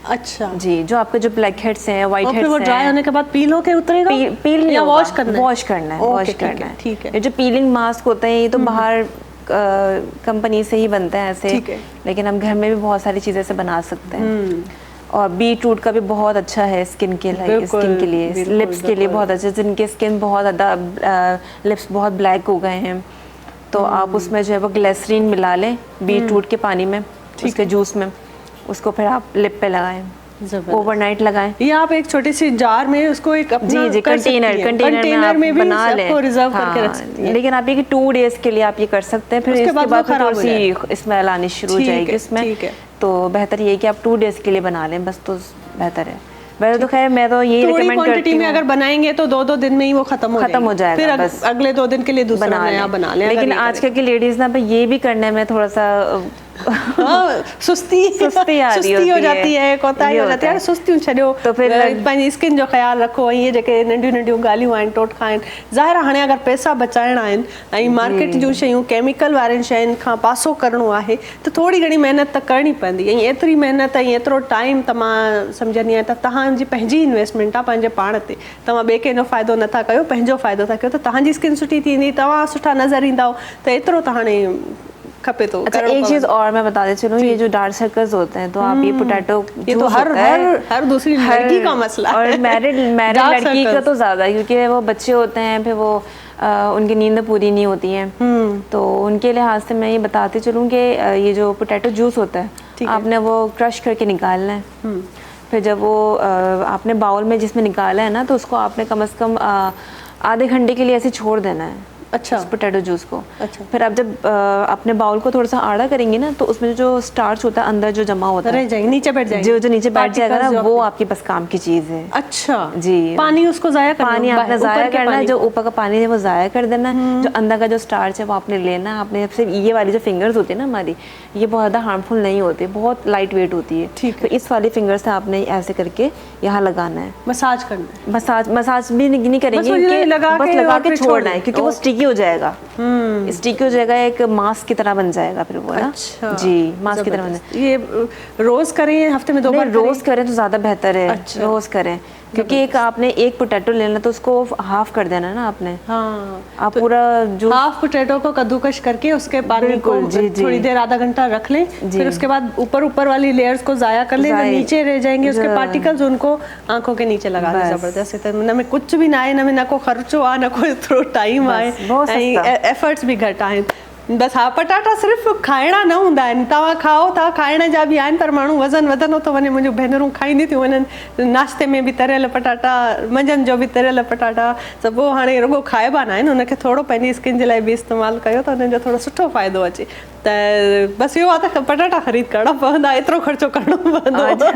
अच्छा जी, जो आपके जो ब्लैक हेड्स हैं, वाइट हेड्स हैं, वो ड्राई होने के बाद पील होके उतरेगा, पील या वॉश करना है। ठीक है। ये जो पीलिंग मास्क होते हैं ये तो बाहर कंपनी से ही बनते हैं ऐसे, लेकिन हम घर में भी बहुत सारी चीज़ें से बना सकते हैं। और बीट रूट का भी बहुत अच्छा है स्किन के लिए, लिप्स के लिए बहुत अच्छा, जिनके स्किन बहुत ज़्यादा लिप्स बहुत ब्लैक हो गए हैं, तो आप उसमें जो है वो ग्लिसरीन मिला लें बीट रूट के पानी में, उसके जूस में, उसको फिर आप लिप पे लगाएं, ओवरनाइट लगाएं। ये आप एक छोटी सी जार में उसको एक अपना जी कंटेनर में भी बना लें, सबको रिजर्व करके रख सकते हैं। लेकिन आप ये कि 2 डेज के लिए आप ये कर सकते हैं, फिर उसके इसके बाद बाद वो खराब हो थोड़ी सी स्मेल आनी शुरू हो ठीक है, जाएगी उसमें। ठीक है। तो बेहतर ये है कि आप 2 डेज के लिए बना लें बस, तो बेहतर है। वैसे तो खैर मैं तो यही थोड़ी रिकमेंड क्वांटिटी करती में हूँ, अगर बनाएंगे तो 2-2 दिन में ही वो खत्म हो जाएगा, फिर बस अगले 2 दिन के लिए दूसरा नया बना लें। लेकिन आजकल की लेडीज ना ये भी करने में थोड़ा सा सुस्ती आ रही हो जाती है, कोताही हो जाती है, सुस्ती छॾियो तो फिर पंहिंजी स्किन जो ख़्यालु रखो। ये जेके नंढियूं नंढियूं ॻाल्हियूं आहिनि टोटका आहिनि, ज़ाहिर आहे हाणे अगरि पैसा बचाइणा आहिनि ऐं मार्केट जूं शयूं केमिकल वारनि शयुनि खां पासो करिणो आहे त थोरी घणी महिनत त करणी पवंदी। ऐं एतिरी महिनत ऐं एतिरो टाइम त मां सम्झंदी आहियां त तव्हांजी पंहिंजी इन्वेस्टमेंट आहे पंहिंजे पाण ते। तव्हां ॿिए कंहिंजो फ़ाइदो नथा कयो, पंहिंजो फ़ाइदो था कयो त तव्हांजी स्किन सुठी थींदी, तव्हां सुठा नज़र ईंदव, त एतिरो त हाणे खपे तो। अच्छा एक चीज और मैं बताते चलूँ, ये जो डार्क सर्कल्स होते हैं तो आप ये पोटैटो, ये तो हर दूसरी लड़की का मसला है, और मैरिड लड़की का तो ज्यादा, क्योंकि वो बच्चे होते हैं, फिर वो उनकी नींद पूरी नहीं होती है, तो उनके लिहाज से मैं ये बताते चलूँ कि ये जो पोटैटो जूस होता है आपने वो क्रश करके निकालना है। फिर जब वो आपने बाउल में जिसमें निकाला है ना, तो उसको आपने कम से कम आधे घंटे के लिए ऐसे छोड़ देना है। अच्छा, उस पोटैटो जूस को। अच्छा, फिर आप जब अपने बाउल को थोड़ा सा आड़ा करेंगे ना, तो उसमें जो स्टार्च होता है अंदर जो जमा होता है, नीचे बैठ जाएगा, जो नीचे बैठ जाएगा ना, वो आपकी बस काम की चीज है। अच्छा जी, पानी उसको जाया करना, पानी आपने जाया करना है, जो ऊपर का पानी है वो जाया कर देना है, जो अंदर का जो स्टार्च है वो आपने लेना है। आपने सिर्फ ये वाली जो फिंगर्स होती है ना हमारी, ये बहुत ज़्यादा हार्मफुल नहीं होती, बहुत लाइट वेट होती है। ठीक है, तो इस वाली फिंगर से आपने ऐसे करके यहाँ लगाना है, मसाज करना है। मसाज भी नहीं करेंगे, बस लगा के छोड़ना है, क्योंकि वो स्टिकी हो जाएगा, स्टिकी हो जाएगा, एक मास्क की तरह बन जाएगा फिर वो ना। अच्छा, जी, मास्क की तरह बन जाएगा। ये रोज करें, हफ्ते में 2 बार रोज करें तो ज्यादा बेहतर है। अच्छा। रोज करें, क्योंकि एक आपने एक पोटैटो लेना तो उसको हाफ कर देना ना आपने। हाँ, आप पूरा जो हाफ पोटैटो को कद्दूकश करके उसके पानी को थोड़ी देर आधा घंटा रख लें, फिर उसके बाद ऊपर वाली लेयर्स को जाया कर लें, जो नीचे रह जाएंगे उसके पार्टिकल्स उनको आंखों के नीचे लगा दें। जबरदस्त है, न में कुछ भी ना आए, न में ना को खर्चो आ, न को एतिरो टाइम आहे, एफर्ट्स भी घटि आहिनि। बस हाँ, पटाटा सिर्फ़ खाइणा न हूंदा आहिनि, तव्हां खाओ था, खाइण जा बि आहिनि, पर माण्हू वज़न वधंदो थो वञे। मुंहिंजूं भेनरूं खाईंदी थियूं वञनि, नाश्ते में बि तरियल पटाटा, मंझंदि जो बि तरियल पटाटा, त पोइ हाणे रुॻो खाइबा न आहिनि, उनखे थोरो पंहिंजी स्किन जे लाइ बि इस्तेमालु कयो त उन्हनि जो थोरो सुठो फ़ाइदो अचे। त बस इहो आहे त पटाटा ख़रीद करणा पवंदा, एतिरो ख़र्चो करणो पवंदो,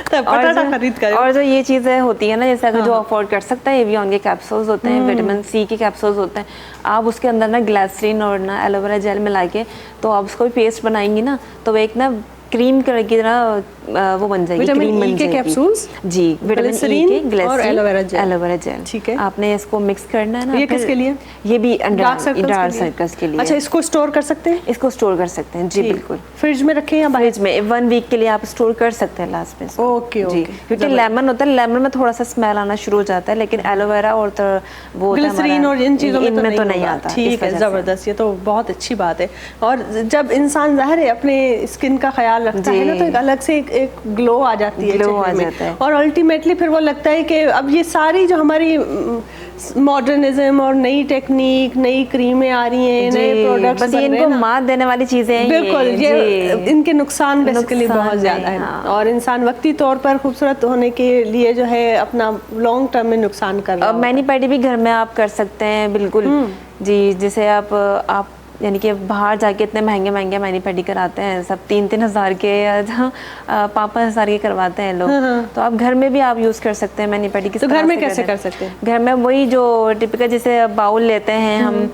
त पटाटा ख़रीद कयो। और जो ये चीज़ें होती है ना, जैसे अगर जो अफोर्ड कर सकता है, एवियन के कैप्सूल्स होते हैं, विटामिन सी के कैप्सूल्स होते हैं, आप उसके अंदर ना ग्लिसरीन और ना एलोवेरा जेल मिला के, तो आप उसको भी पेस्ट बनाएंगी ना, तो वो एक ना क्रीम कलर की तरह वो बन जाएगी, क्रीम बन जाएगी। कैप्सूल्स, जी, विटामिन ई के ग्लिसरीन और एलोवेरा जेल, ठीक है। आपने इसको मिक्स करना है ना। ये किसके लिए? ये भी डार्क सर्कल्स के लिए। अच्छा, इसको स्टोर कर सकते हैं? इसको स्टोर कर सकते हैं जी, बिल्कुल। फ्रिज में रखें या फ्रिज में 1 वीक के लिए आप स्टोर कर सकते हैं लास्ट में। ओके, जी, क्योंकि लेमन होता है, लेमन में थोड़ा सा स्मेल आना शुरू हो जाता है, लेकिन एलोवेरा और तो वो ग्लिसरीन और इन चीज़ों में तो नहीं आता। ठीक है, ज़बरदस्त, ये तो बहुत अच्छी बात है। और जब इंसान ज़ाहिर है अपने स्किन का ख्याल रखता है ना, तो अलग से एक ग्लो आ जाती है, ग्लो आ जाता है, और अल्टीमेटली फिर वो लगता है कि अब ये सारी जो हमारी मॉडर्निज्म और नई टेक्निक, नई क्रीमें आ रही हैं, नए प्रोडक्ट्स बस ये इनको मात देने वाली चीजें हैं। बिल्कुल, ये इनके नुकसान बेसिकली बहुत ज़्यादा है, और इंसान वक्ती तौर पर खूबसूरत होने के लिए जो है अपना लॉन्ग टर्म में नुकसान कर रहा है। मैनी पेडी भी घर में आप कर सकते हैं, बिल्कुल जी। जैसे आप यानी कि बाहर जाके इतने महंगे मैनी पेडी कराते हैं सब, 3-3 हज़ार के या 5-5 हज़ार के करवाते हैं लोग। तो आप घर में भी आप यूज़ कर सकते हैं मैनी पेडी। तो घर में कैसे कर सकते हैं? घर में वही जो टिपिकल, जैसे बाउल लेते हैं हम,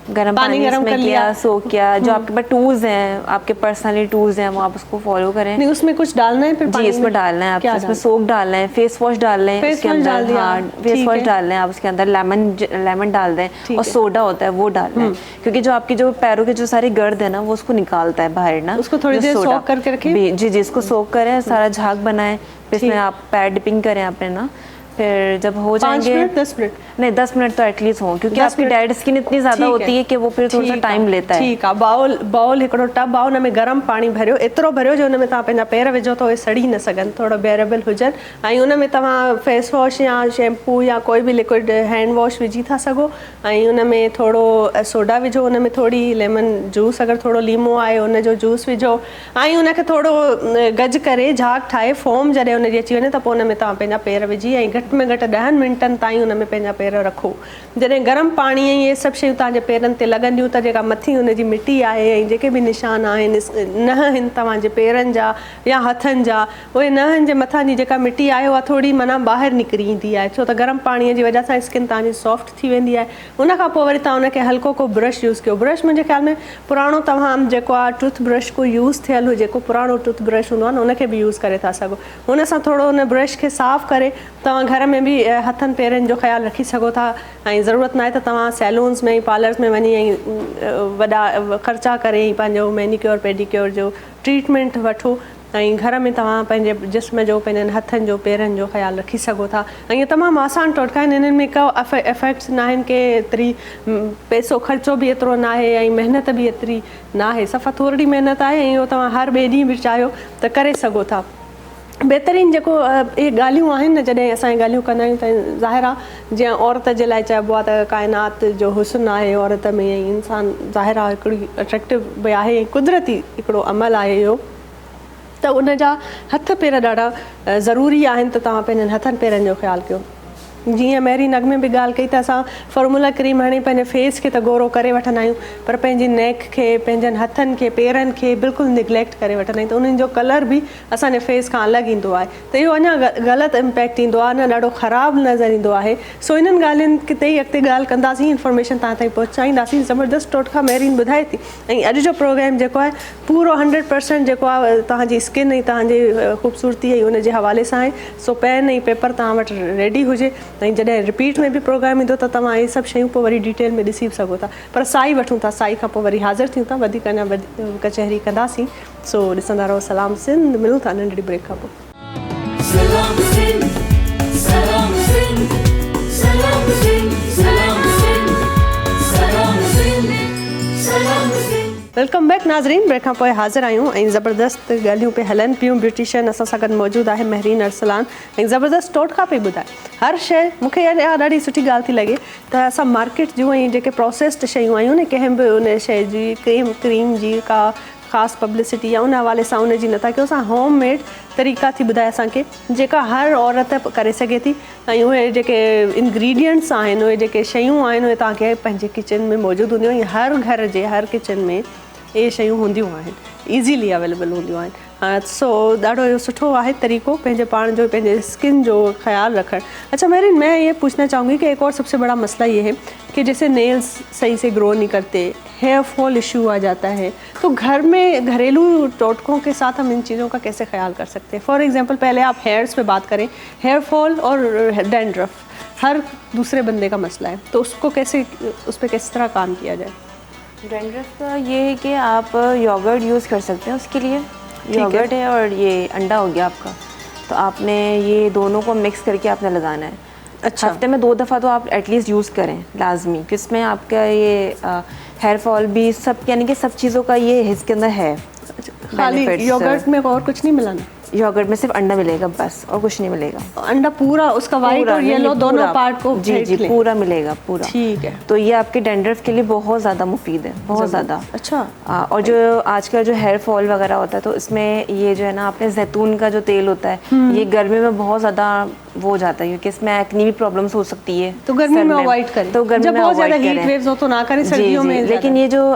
गर्म पानी गरम कर लिया, सोक किया, जो आपके पास टूल्स हैं, आपके पर्सनली टूल्स हैं, वो आप उसको फॉलो करें। नहीं, उसमें कुछ डालना है फिर? जी, इसमें डालना है, आप उसमें सोक डालना है, फेस वॉश डालना है उसके अंदर, हाँ फेस वॉश डालना है, आप उसके अंदर लेमन डाल दें, और सोडा होता है वो डालना है, क्योंकि जो आपकी जो पैरों के जो सारे गर्द है ना, वो उसको निकालता है बाहर ना। उसको थोड़ी देर सोक करके रखें। जी, इसको सोक करें, सारा झाग बनाएं, इसमें आप पैर डिपिंग करें अपने ना, फिर जब हो 5 जाएंगे मिनट 10 मिनट नहीं 10 मिनट तो एटलीस्ट हो, क्योंकि 10 आपकी मिनट। डेड स्किन इतनी ज़्यादा ठीक होती है कि वो फिर थोड़ा सा ठीक टाइम लेता है। ठीक आहे। बाउल हिकिड़ो टब आहे, हुन में गरम पाणी भरियो, एतिरो भरियो जो हुन में तव्हां पंहिंजा पेर विझो त उहे सड़ी न सघनि, थोरो बेरेबल हुजनि, ऐं हुन में तव्हां फेस वॉश या शैम्पू या कोई बि लिक्विड हैंड वॉश विझी था सघो, ऐं हुन में थोरो सोडा विझो, हुन में थोरी लेमन जूस, अगरि थोरो लीमो आहे हुनजो जूस विझो, ऐं हुनखे थोरो गज करे झाग ठाहे फोम जॾहिं हुनजी अची वञे त पोइ हुन में तव्हां पंहिंजा पेर विझी ऐं घटि में घटि 10 मिंटनि ताईं हुन में पंहिंजा पेर रखो। जॾहिं गरम पाणी ऐं इहे सभु शयूं तव्हांजे पेरनि ते लॻंदियूं त जेका मथी हुनजी मिटी आहे ऐं जेके बि निशान आहिनि, नह आहिनि तव्हांजे पेरनि जा या हथनि जा, उहे नहनि जे मथां जी जेका मिटी आहे उहा थोरी माना ॿाहिरि निकिरी ईंदी आहे, छो त गरम पाणीअ जी वजह सां स्किन तव्हांजी सॉफ्ट थी वेंदी आहे। उनखां पोइ वरी तव्हां उनखे हल्को को ब्रश यूज़ कयो। ब्रश मुंहिंजे ख़्याल में पुराणो तव्हां जेको आहे टूथ ब्रश को यूज़ थियल हुजे, जेको पुराणो टूथ ब्रश हूंदो आहे न, उनखे बि यूज़ करे था सघो। हुन सां थोरो हुन ब्रश खे साफ़ करे तव्हां घर में बि हथनि पेरनि जो ख़्यालु रखी सघो था, ऐं ज़रूरत न आहे त तव्हां सैलून्स में पार्लर्स में वञी ऐं वॾा ख़र्चा करे ऐं पंहिंजो मैनिक्योर पेडिक्योर जो ट्रीटमेंट वठो, ऐं घर में तव्हां पंहिंजे जिस्म जो, पंहिंजनि हथनि जो, पेरनि जो ख़्यालु रखी सघो था। ऐं इहे तमामु आसान टोटका आहिनि, इन्हनि में को इफेक्ट्स न आहिनि, के एतिरी पैसो ख़र्चो बि एतिरो न आहे ऐं महिनत बि एतिरी न आहे, सफ़ा थोरी महिनत आहे, ऐं इहो तव्हां हर ॿिए ॾींहुं बि चाहियो त करे सघो था। बहितरीनु जेको इहे ॻाल्हियूं आहिनि न, जॾहिं असां ॻाल्हियूं कंदा आहियूं त ज़ाहिर आहे जीअं औरत जे लाइ चइबो आहे त काइनात जो हुस्न आहे औरत में, ऐं इंसान ज़ाहिर आहे हिकिड़ी अट्रैक्टिव बि आहे, ऐं कुदरती हिकिड़ो अमल आहे इहो, त उन जा हथ पेर ॾाढा ज़रूरी आहिनि, त तव्हां पंहिंजनि हथनि पेरनि जो ख़्यालु कयो। जीअं मेहरीन अॻ में बि ॻाल्हि कई त असां फॉर्मूला क्रीम हणी पंहिंजे फेस खे त गोरो करे वठंदा आहियूं, पर पंहिंजी नेक खे, पंहिंजनि हथनि खे, पेरनि खे बिल्कुलु निगलेक्ट करे वठंदा आहियूं, त उन्हनि जो कलर बि असांजे फेस खां अलॻि ईंदो आहे, त इहो अञा ग़लति इम्पैक्ट ईंदो आहे, न ॾाढो ख़राबु नज़र ईंदो आहे। सो इन्हनि ॻाल्हियुनि ते ई अॻिते ॻाल्हि कंदासीं, इंफॉर्मेशन तव्हां ताईं पहुचाईंदासीं। ज़बरदस्त टोटका मेहरीन ॿुधाए थी, ऐं अॼु जो प्रोग्राम जेको आहे पूरो 100% जेको आहे तव्हांजी स्किन ऐं तव्हांजी ख़ूबसूरती ऐं उनजे हवाले सां आहे। सो पेन ऐं पेपर तव्हां वटि रेडी हुजे, ऐं जॾहिं रिपीट में बि प्रोग्राम ईंदो त तव्हां इहे सभु शयूं पोइ वरी डिटेल में ॾिसी सघो था। पर साई वठूं था, साई खां पोइ वरी हाज़िर थियूं था, वधीक अञा कचहरी कंदासीं। सो ॾिसंदा रहो सलाम सिंध, मिलूं था नंढड़ी ब्रेक खां पोइ। सलाम सिंध, सलाम सिंध, सलाम सिंध, सलाम सिंध, सलाम सिंध, सलाम सिंध। वेलकम बैक नाज़रीन, ब्रेक खां पोइ हाज़िर आहियूं ऐं ज़बरदस्त ॻाल्हियूं पियूं हलनि पियूं। ब्यूटिशियन असां सां गॾु मौजूदु आहे महरीन अरसलान, ऐं ज़बरदस्त टोटका पई ॿुधाए। हर शइ मूंखे इहा ॾाढी सुठी ॻाल्हि थी लॻे त असां मार्केट जूं ऐं जेके प्रोसेस्ड शयूं आहियूं न, कंहिं बि उन शइ जी क्रीम जी का ख़ासि पब्लिसिटी या उन हवाले सां उनजी नथा कयूं। असां होम मेड तरीक़ा थी ॿुधाए असांखे, जेका हर औरत करे सघे थी, ऐं उहे जेके इंग्रीडियंट्स आहिनि, उहे जेके शयूं आहिनि, उहे तव्हांखे पंहिंजे किचन में मौजूदु हूंदियूं, ऐं हर घर जे हर किचन में इहे शयूं हूंदियूं आहिनि, ईज़ीली अवेलेबल हूंदियूं आहिनि। सो ॾाढो इहो सुठो आहे तरीक़ो पंहिंजे पाण जो, पंहिंजे स्किन जो ख़्याल रखणु। अच्छा मेहरीन, मैं ये पूछना चाहूँगी कि एक और सबसे बड़ा मसला ये है कि जैसे नेल्स सही से ग्रो नहीं करते, हेयर फॉल इशू आ जाता है, तो घर में घरेलू टोटकों के साथ हम इन चीज़ों का कैसे ख्याल कर सकते हैं? फॉर एग्जांपल पहले आप हेयर्स पे बात करें, हेयर फॉल और डैंड्रफ हर दूसरे बंदे का मसला है, तो उसको कैसे, उस पर किस तरह काम किया जाए? डैंड्रफ का ये है कि आप योगर्ट यूज़ कर सकते हैं उसके लिए। योगर्ट है और ये अंडा हो गया आपका, तो आपने ये दोनों को मिक्स करके आपने लगाना है। अच्छा, हफ्ते में 2 दफ़ा तो आप एटलीस्ट यूज़ करें लाजमी, कि इसमें आपका ये हेयर फॉल भी सब, यानी कि सब चीज़ों का ये इसके अंदर है। खाली योगर्ट में और कुछ नहीं मिलाना? योगर्ट में सिर्फ अंडा मिलेगा बस, और कुछ नहीं मिलेगा। अंडा पूरा उसका वाइट और येलो दोनों पार्ट को? जी जी, पूरा मिलेगा पूरा। ठीक है। तो ये आपके डैंड्रफ के लिए बहुत ज़्यादा मुफीद है, बहुत ज़्यादा। अच्छा। और जो आजकल जो हेयर फॉल वगैरह होता है, तो इसमें ये जो है ना, आपने जैतून का जो तेल होता है, ये गर्मी में बहुत ज़्यादा वो हो जाता है, क्योंकि इसमें एक्ने भी प्रॉब्लम्स हो सकती है। तो गर्मी में अवॉइड करें, तो गर्मी में बहुत ज़्यादा अवॉइड हीट वेव्स हो तो ना करें, सर्दियों में। लेकिन ये जो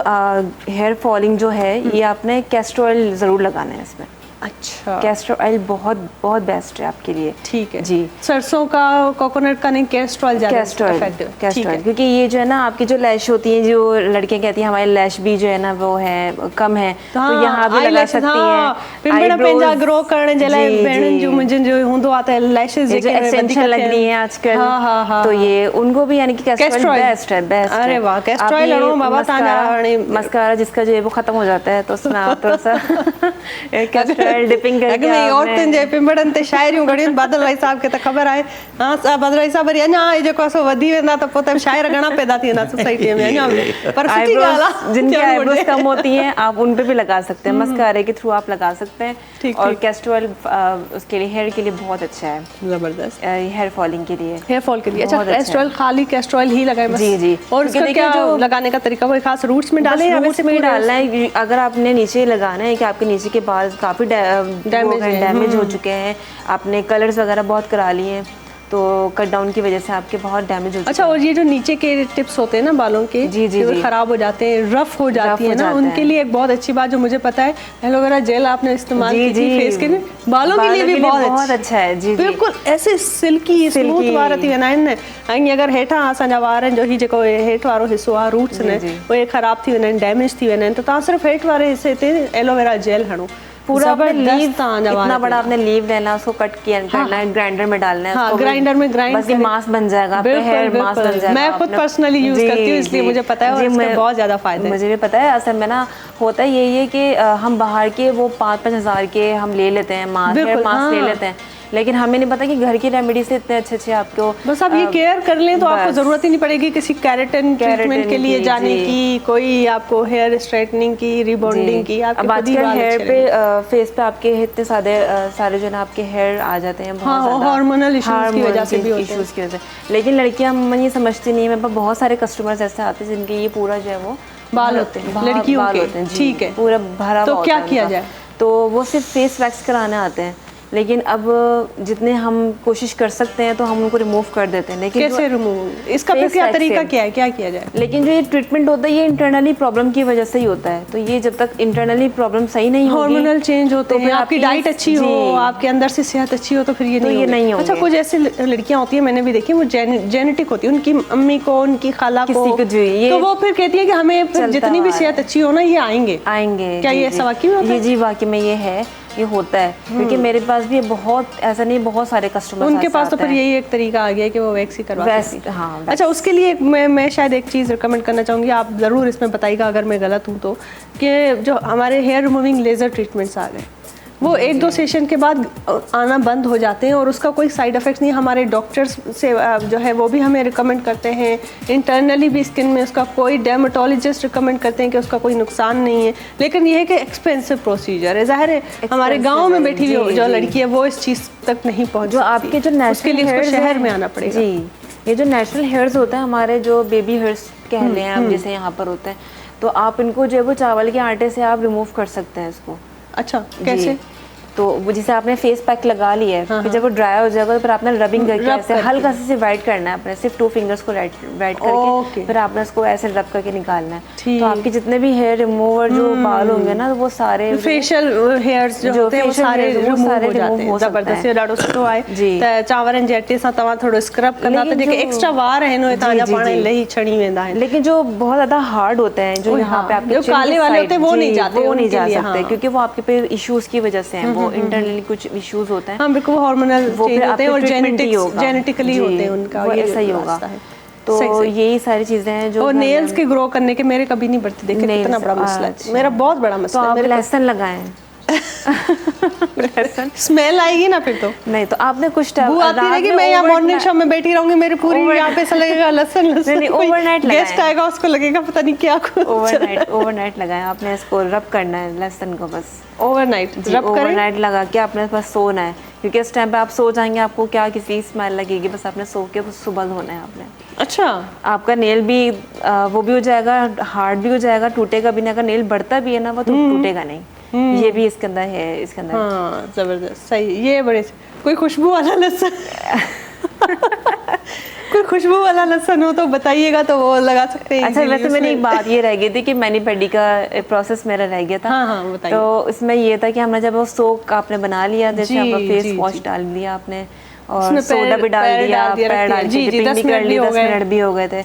हेयर फॉलिंग जो है, ये आपने कैस्टर ऑयल ज़रूर लगाना है इसमें। अच्छा, कैस्टर ऑयल बहुत बहुत बेस्ट है आपके लिए। ठीक है जी, सरसों का, कोकोनट का नहीं, कैस्टर ऑयल ज़्यादा इफेक्टिव। कैस्टर ऑयल, क्योंकि ये जो है ना, आपकी जो लैश होती है, जो लड़कियां कहती हैं हमारी लैश भी जो है ना वो है कम है, तो यहाँ भी लगा सकती हैं। पंहिंजा ग्रो करण जे लाइ भेणनि जो मुंहिंजनि जो हूंदो आहे त लैशेस जो एक्सटेंशन लग रही है आजकल, तो ये उनको भी यानी कि कैस्टर ऑयल बेस्ट है, बेस्ट। अरे वाह, कैस्टर ऑयल हणो बाबा, तव्हांजा मस्कारा जिसका जो है वो खत्म हो जाता है, तो उसमें आप थोड़ा सा कैस्टर ऑयल डिपिंग करके मैं आपने- औरतन जे पिंबड़न ते शायरियूं घणियूं बादल भाई साहब खे त ख़बर आहे। हाँ बादल भाई साहब वरी अञा जेको असां वधी वेंदा त पोइ त शाइर घणा पैदा थी वेंदा सोसाइटीअ में अञा भी। पर सुठी ॻाल्हि आईब्रोज आहे जिनकी चवणु आईब्रोज घुरिजे। कम होती हैं आप उन पे भी लगा सकते हैं, मस्कारे के थ्रू आप लगा सकते हैं। ठीक, और ठीक। कैस्टर ऑयल उसके लिए हेयर के लिए बहुत अच्छा है, जबरदस्त हेयर फॉलिंग के लिए। हेयर फॉल के लिए। अच्छा बहुत अच्छा कैस्टर ऑयल खाली कैस्टर ऑयल ही लगाए बस? जी, जी। और क्योंकि उसका देखिए क्या जो- लगाने का तरीका कोई खास रूट्स में डालें या बस वैसे रूट्स में पूरे- डालना है। अगर आपने नीचे लगाना है कि आपके नीचे के बाल काफ़ी डैमेज हो चुके हैं, आपने कलर्स वगैरह बहुत करा लिए हैं, तो कट डाउन की वजह से आपके बहुत डैमेज हो चुके अच्छा और ये जो नीचे के टिप्स होते हैं ना बालों के, जी, जी, जो जी। खराब हो जाते हैं, रफ हो जाती हो है ना, जाते उनके हैं। लिए एक बहुत अच्छी बात जो मुझे पता है, एलोवेरा जेल आपने इस्तेमाल जी, की थी जी। फेस के लिए, बालों के लिए भी बहुत अच्छा है। जी, जी। बिल्कुल ऐसे सिल्की स्मूथ वार थी वेंदा आहिनि न। ऐं अगरि हेठां असांजा वारनि जो ही जेको हेठि वारो हिसो आहे रूट्स जी, न जी। उहे ख़राब थी वेंदा आहिनि, डैमेज थी वेंदा आहिनि, त तव्हां सिर्फ़ु हेठि वारे हिसे ते एलोवेरा जेल हणो, पूरा आपने ज़बरदस्त लीव, तव्हांजा वार इतना बड़ा थींदा। आपने लीव लेना, उसको कट किया करना है, ग्राइंडर में डालना है हाँ उसको, ग्राइंडर में ग्राइंड बस ये मास्क बन जाएगा, आपका बिल्कुल, हेयर मास्क बिल्कुल। बन जाएगा। मैं खुद आपने- पर्सनली यूज जी, करती हूँ इसलिए जी। मुझे पता है और जी, इसके मैं- बहुत ज़्यादा फायदे हैं। मुझे भी पता है। असल में ना होता यही है कि हम बाहर के वो 5-5 हज़ार के हम ले लेते हैं मास्क, हेयर बिल्कुल, मास्क ले हाँ। लेते हैं, लेकिन हमें नहीं पता कि घर की रेमेडी से इतने अच्छे आपको बस आप ये केयर कर लें तो आपको बस। ज़रूरत ही नहीं पड़ेगी किसी कैरेटिन ट्रीटमेंट के लिए की, जाने जी। की, कोई आपको हेयर स्ट्रेटनिंग की, रिबॉन्डिंग की, आपके अब खुद ही आजकल बाल हेयर अच्छे पे लगेंगे। फेस पे आपके इतने सारे जो है ना आपके हेयर आ जाते हैं बहुत हाँ, ज़्यादा, hormonal issues की वजह से भी होते हैं। इश्यूज की वजह से। लेकिन लड़कियां मैं ये समझती नहीं है, मेरे पास बहुत सारे कस्टमर्स ऐसे आते हैं जिनके ये पूरा जो है वो बाल होते हैं, बाल लड़कियों के, होते हैं, जी, ठीक है। पूरा भरा तो हुआ क्या होता है किया उनका। जाए? तो वो सिर्फ फेस वैक्स कराने आते हैं, लेकिन अब जितने हम कोशिश कर सकते हैं तो हम उनको रिमूव कर देते हैं। लेकिन कैसे रिमूव, इसका फिर face क्या wax तरीका से- क्या है, क्या किया जाए? लेकिन जो ये ट्रीटमेंट होता है ये इंटरनली प्रॉब्लम की वजह से ही होता है, तो ये जब तक इंटरनली प्रॉब्लम सही नहीं होगी, हार्मोनल चेंज होते तो हैं, फिर आपकी डाइट अच्छी हो, जी। आपके अंदर से सेहत अच्छी हो तो फिर ये तो नहीं ये होंगे। नहीं अच्छा होंगे। कुछ ऐसी लड़कियां होती हैं मैंने भी देखी, वो जेनेटिक होती है, उनकी अम्मी को, उनकी खाला किसी को जी, ये तो वो फिर कहती है कि हमें फिर चलता जितनी भी हुआ सेहत अच्छी हो ना ये आएंगे। क्या जी, ये जी। ऐसा वाकई में होता है? जी वाकई में ये है, ये होता है, क्योंकि मेरे पास भी बहुत ऐसा नहीं, बहुत सारे कस्टमर उनके पास तो फिर यही एक तरीका आ गया है कि वो वैक्स ही करवा वैक्स, सकती हैं। हाँ, वैक्स। अच्छा उसके लिए मैं शायद एक चीज़ रिकमेंड करना चाहूँगी, आप ज़रूर इसमें बताइएगा अगर मैं गलत हूँ तो, कि जो हमारे हेयर रिमूविंग लेज़र ट्रीटमेंट्स आ गए वो 1-2 सेशन के बाद आना बंद हो जाते हैं और उसका कोई साइड इफ़ेक्ट्स नहीं। हमारे डॉक्टर्स से जो है वो भी हमें रिकमेंड करते हैं, इंटरनली भी स्किन में उसका कोई डर्मेटोलॉजिस्ट रिकमेंड करते हैं कि उसका कोई नुकसान नहीं है, लेकिन ये है कि एक्सपेंसिव प्रोसीजर है। ज़ाहिर है हमारे गाँव में बैठी हुई जो लड़की है वो इस चीज़ तक नहीं पहुँच जो आपके जो उसके नेचुरल लिए उसको हेयर्स शहर हैं- में आना पड़ेगा। जी, ये जो नेचुरल हेयर्स होते हैं हमारे, जो बेबी हेयर्स कह लें हम, जैसे यहाँ पर होते हैं, तो आप इनको जो है वो चावल के आटे से आप रिमूव कर सकते हैं इसको। अच्छा कैसे? जी। तो वो जैसे आपने फेस पैक लगा लिया है, फिर जब वो ड्राई हो जाएगा तो फिर आपने रबिंग करके रब ऐसे करके। हल्का से वाइट करना है अपने, सिर्फ 2 फिंगर्स को वाइट करके, ओके। फिर आपने उसको ऐसे रब करके निकालना है। ठीक। तो आपके जितने भी हेयर रिमूवर जो बाल होंगे ना, वो सारे फेशियल हेयर्स जो जो होते हैं वो facial सारे hairs, वो रिमूव सारे हो जाते remove हैं। हो सकता ज़बरदस्त, है। ये ॾाढो सुठो आहे। जी। त चांवरनि जे अटे सां तव्हां थोरो स्क्रब कंदा त लेकिन जेके जो- एक्स्ट्रा वार आहिनि उहे तव्हांजा जी, जी, पाण ई जी। लही छणी वेंदा आहिनि। लेकिन जो बहुत ज्यादा हार्ड होते हैं, जो ओह, यहाँ पे हाँ, आपके जो chin काले के वाले side- होते हैं, वो जी, नहीं जाते, वो नहीं उनके जा लिए, सकते, हाँ। क्योंकि वो आपके पे इश्यूज की वजह से हैं, वो इंटरनली कुछ इश्यूज होते हैं। हाँ बिल्कुल हार्मोनल वो चेंज फिर होते हैं और आपके treatment ही होगा। जेनेटिकली जी, होते हैं उनका, वो ये ऐसा ही रास्ता होगा। है। तो सही, सही। यही सारी चीजें हैं जो और घर में- नेल्स के ग्रो करने के मेरे कभी नहीं बढ़ते, देखे Nails, कितना बड़ा मसला है, अच्छा। मेरा बहुत बड़ा तो मसला है। आप मेरे लहसुन लगाएं। लहसुन स्मेल आएगी ना फिर तो नहीं, तो आपने कुछ वो आती रहेगी, मैं यहाँ मॉर्निंग शो में बैठी रहूंगी, मेरी पूरी यहाँ पे ऐसा लगेगा लहसुन नहीं, overnight गेस्ट लगाएं। आएगा उसको लगेगा पता नहीं क्या ओवरनाइट लगाएं आपने, इसको रब करना है लहसुन को, बस ओवरनाइट रब करें। ओवरनाइट लगा के आपने बस सोना है, क्योंकि इस टाइम पे आप सो जाएंगे आपको क्या किसी स्मेल लगेगी, बस आपने सो के बस सुबह धोना है आपने। अच्छा आपका नेल भी वो भी हो जाएगा, हार्ड भी हो जाएगा, टूटेगा भी नहीं। अगर नेल बढ़ता भी है ना वो तो टूटेगा नहीं। ये भी इसके अंदर है, इसके अंदर हाँ जबरदस्त, सही। ये बड़े कोई खुशबू वाला लहसुन कोई खुशबू वाला लहसुन हो तो बताइएगा, तो वो लगा सकते हैं। अच्छा easily वैसे मेरी उसमें। एक बात ये रह गई थी कि मैनी पेडी का प्रोसेस मेरा रह गया था। हाँ, हाँ, बताइए। तो इसमें ये था कि हमने जब वो सोक आपने बना लिया, जैसे जी, आपका फेस जी, वॉश जी। डाल दिया आपने और उसमें सोडा भी डाल पैर दिया, डाल दिया, पैर रख डाल दिया। के जी, dipping 10 भी कर मिनट ली, भी हो 10 गए। मिनट भी हो गए थे।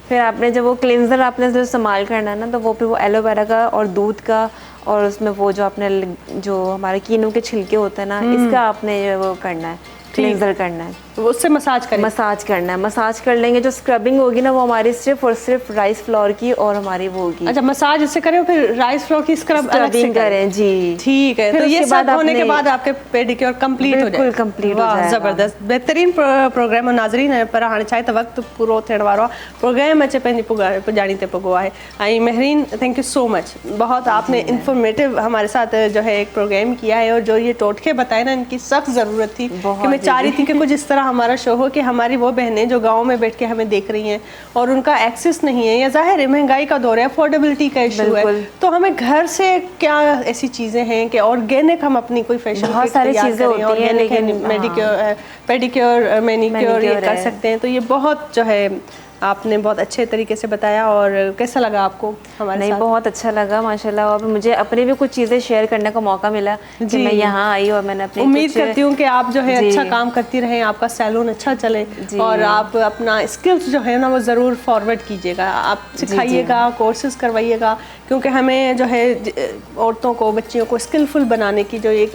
फिर आपने जब वो क्लिनजर आपने जो इस्तेमाल करना है ना, तो वो फिर वो एलोवेरा का और दूध का और उसमें वो जो आपने जो हमारे कीनू के छिलके होते हैं ना, इसका आपने वो करना है, क्लिनजर करना है। उससे मसाज करें। मसाज करना है, मसाज कर लेंगे। जो स्क्रबिंग होगी ना वो हमारी सिर्फ और सिर्फ राइस फ्लोर की और हमारी वो होगी। अच्छा, मसाज इससे करें फिर राइस फ्लोर की स्क्रबिंग करें जी। ठीक है, तो ये सब होने के बाद आपके पेडिक्योर कंप्लीट हो जाए। बिल्कुल कंप्लीट हो जाएगा। जबरदस्त बेहतरीन प्रोग्राम नाज़रीन पर हाणे छा आहे त वक्त पूरो थियण वारो आहे। प्रोग्राम अचे पंहिंजी पुॼाणी ते पुॻो आहे। ऐं Mehreen thank you so much, बहुत आपने इंफॉर्मेटिव हमारे साथ जो है एक प्रोग्राम किया है और जो ये टोटके बताए ना इनकी सख्त ज़रूरत थी कि मैं चाह रही थी कि कुछ इस तरह हमारा शो हो कि हमारी वो बहनें जो गाँव में बैठ के हमें देख रही हैं और उनका एक्सेस नहीं है, या जाहिर है महंगाई का दौर है, अफोर्डेबिलिटी का इशू है, तो हमें घर से क्या ऐसी चीज़ें हैं कि ऑर्गेनिक हम अपनी कोई फैशन बहुत सारी चीज़ें होती हैं, लेकिन मेडिक्योर पेडिक्योर मैनिक्योर ये कर सकते हैं। तो ये बहुत जो है आपने बहुत अच्छे तरीके से बताया। और कैसा लगा आपको हमारे नहीं साथ? बहुत अच्छा लगा माशाल्लाह। और मुझे अपने भी कुछ चीज़ें शेयर करने का मौका मिला कि मैं यहाँ आई और मैंने अपनी उम्मीद करती हूँ कि आप जो है अच्छा काम करती रहें, आपका सैलून अच्छा चले और आप अपना स्किल्स जो है ना वो ज़रूर फॉरवर्ड कीजिएगा, आप सिखाइएगा, कोर्सेज करवाइएगा, क्योंकि हमें जो है औरतों को, बच्चियों को स्किलफुल बनाने की जो एक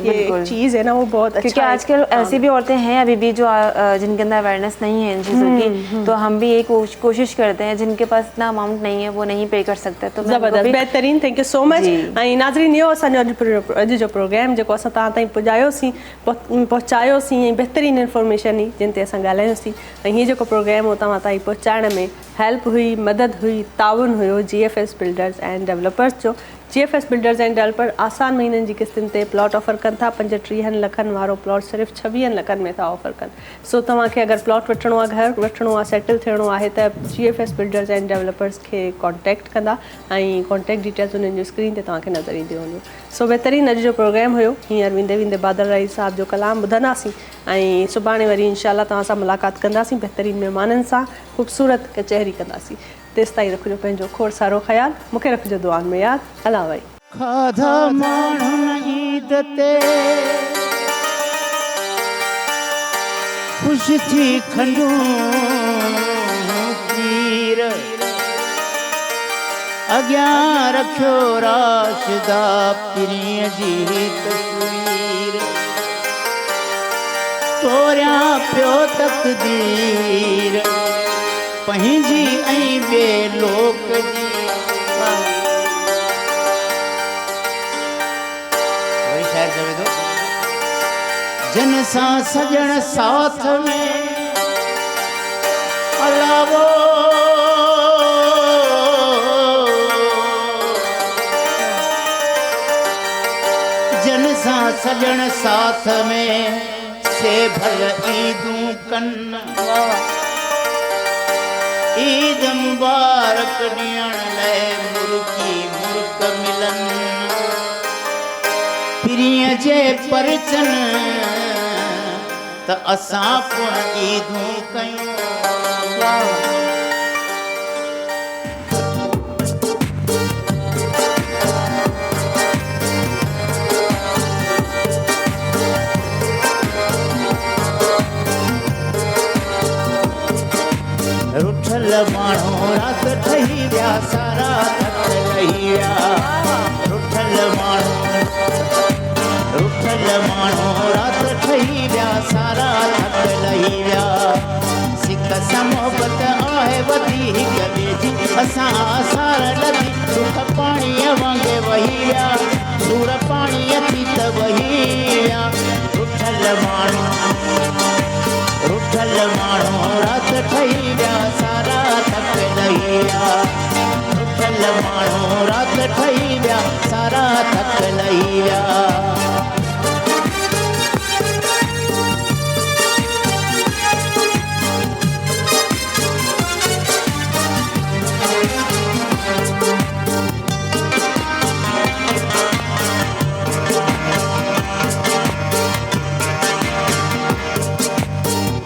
चीज़ है ना वो बहुत अच्छा। क्योंकि आजकल ऐसी भी औरतें हैं अभी भी जो जिनके अंदर अवेयरनेस नहीं है इन चीज़ों की, तो हम भी एक कोशिश करते हैं जिनके पास इतना अमाउंट नहीं है वो नहीं पे कर सकते। तो ज़बरदस्त बेहतरीन, थैंक यू सो मच। ऐं नाज़रीन इहो असांजो अॼु जो प्रोग्राम जेको असां तव्हां ताईं पुॼायोसीं, पहुचायोसीं ऐं बहितरीन इंफॉर्मेशन हुई जिन ते असां ॻाल्हायोसीं। ऐं हीअ जेको प्रोग्राम हो तव्हां ताईं पहुचाइण में हेल्प हुई, मदद हुई, ताउन हुयो GFS बिल्डर्स एंड डेवलपर्स जो। GFS बिल्डर्स एंड डेवलपर आसान महीननि जी किस्तुनि ते प्लॉट ऑफर कनि था। 35 लखनि वारो प्लॉट सिर्फ़ु 26 लखनि में था ऑफर कनि। सो तव्हांखे अगरि प्लॉट वठिणो आहे, घर वठिणो आहे, सेटल थियणो आहे त GFS बिल्डर्स एंड डेवलपर्स खे कॉन्टेक्ट कंदा ऐं कॉन्टेक्ट डिटेल्स उन्हनि जो स्क्रीन ते तव्हांखे नज़र ईंदियूं हूंदियूं। सो बहितरीन अॼु जो प्रोग्राम हुयो। हींअर वेंदे वेंदे बादल रईस साहब जो कलाम ॿुधंदासीं ऐं सुभाणे वरी इंशाल्लाह तव्हां सां मुलाक़ात कंदासीं बहितरीन महिमाननि सां, ख़ूबसूरत कचहरी कंदासीं। तेसि ताईं रखिजो पंहिंजो खोड़ सारो ख़्यालु, मूंखे रखिजो दुआनि में यादि। अला भाई खाधा माण्हुनि ईद ते ख़ुशि थी खंडूं पीर, अॻियां रखियो राशिदा पीरीअ जी तस्वीर, तोरियां पियो तक़दीर पंहिंजी ऐं ॿिए लोक जी। जिन सां सजण साथ में अलावो जिन सां सजण साथ में से भल ईदूं कन, ईद मुबारक ॾियण लाइ मुर्की मुर्क मिलन, पीरीअ जे परचन त असां पुण ईदूं कयूं। रुठल माण्हू राति ठही विया, सारा थक लही विया। रुठल माण्हू राति ठही विया, सारा थक लही विया। सिक सां मोहबत आहे वधीक ॿिए जी, असां आसार लधी सुख पाणीअ वांगुरु वही विया, सूर पाणीअ थी त वही विया। रुठल माण्हू राति ठही विया, सारा थक लही विया। रुठल माण्हू राति ठही विया, सारा थक लही विया।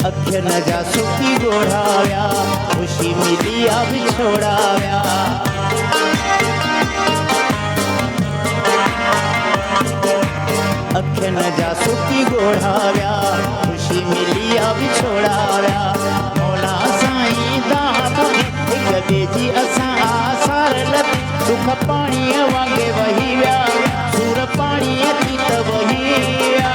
अखियुनि जा सुकी ॻोढ़ाविया, ख़ुशी मिली आ विछोड़ाविया। अखियुनि जा सुकी ॻोढ़ाविया, ख़ुशी मिली आ विछोड़ाविया। मौला साईं दात हिक ॿिए जी असां आसार लधी, सुख पाणीअ वांगुरु वही विया, सूर पाणीअ थी त वही विया।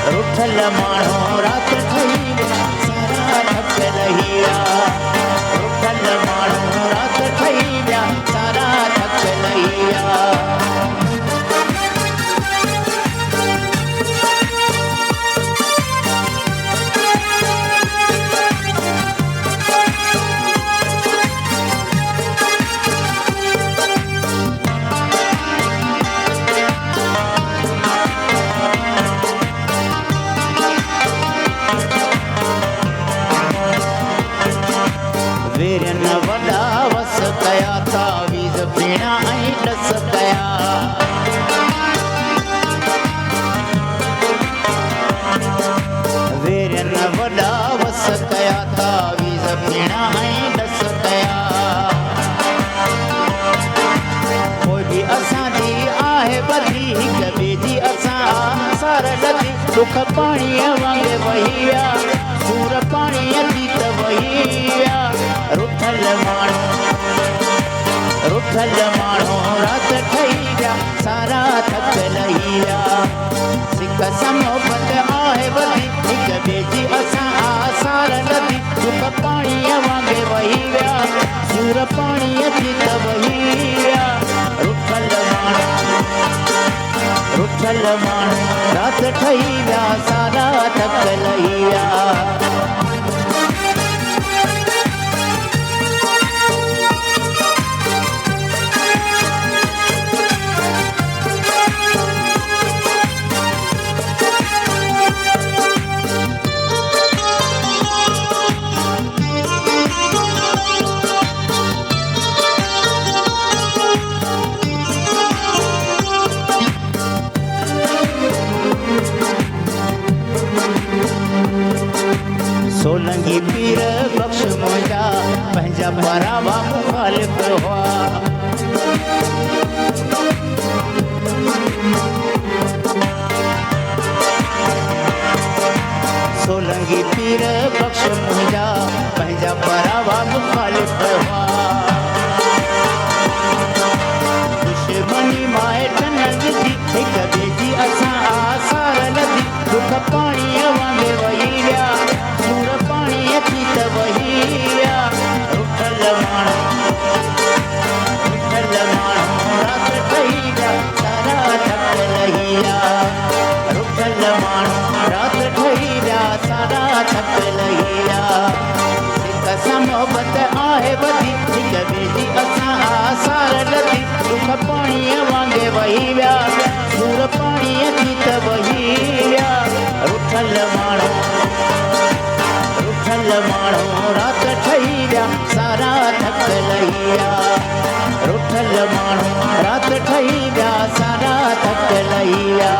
रुठल माण्हू राति ठही विया सारा थक लही विया रुठल माण्हू राति ठही विया सारा थक लही विया वेरन वॾा वस कया तावीज़ पीणा ऐं डस कया वेरन वॾा वस कया तावीज़ पीणा ऐं डस कया कोई बि असांजी आहे ॿधी हिक ॿिए जी असां सार लधी दुख पाणीअ वांगुरु वही विया सूर पाणीअ जी त वही विया रुठल माण्हू राति ठही विया सारा थक लही विया सिक समोबत आहे वधी हिक ॿिए जी असां आसार लधी दुख पाणीअ वांगुरु वही विया सूर पाणीअ जी त वही विया रुठल माण्हू राति ठही विया सारा थक लही विया सोलंगी पीर बख्श मुंहिंजा पंहिंजा परावा मुखालिफ़ हुआ सोलंगी पीर बख्श मुंहिंजा पंहिंजा परावा मुखालिफ़ हुआ दुश्मनी माइटनि विधी हिक ॿिए जी असां आसार लधी दुख पाणीअ वांगुरु वही विया सूर पाणीअ थी त वही विया रुठल माण्हू राति ठही विया सारा थक लही विया रुठल माण्हू राति ठही विया सारा थक लही विया हिक सां मोहबत आहे वधी हिक ॿिए जी असां आसार लधी दुख पाणीअ वांगुरु वही विया सूर पाणीअ थी त वही विया रुठल माण्हू राति ठही विया सारा थक लही विया रुठल माण्हू राति ठही विया सारा थक लही विया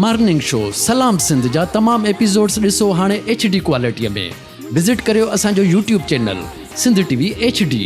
मॉर्निंग शो सलाम सिंध जा तमाम एपिसोड्स ॾिसो हाणे HD क्वालिटीअ में विज़िट करियो असांजो YouTube channel Sindh TV HD।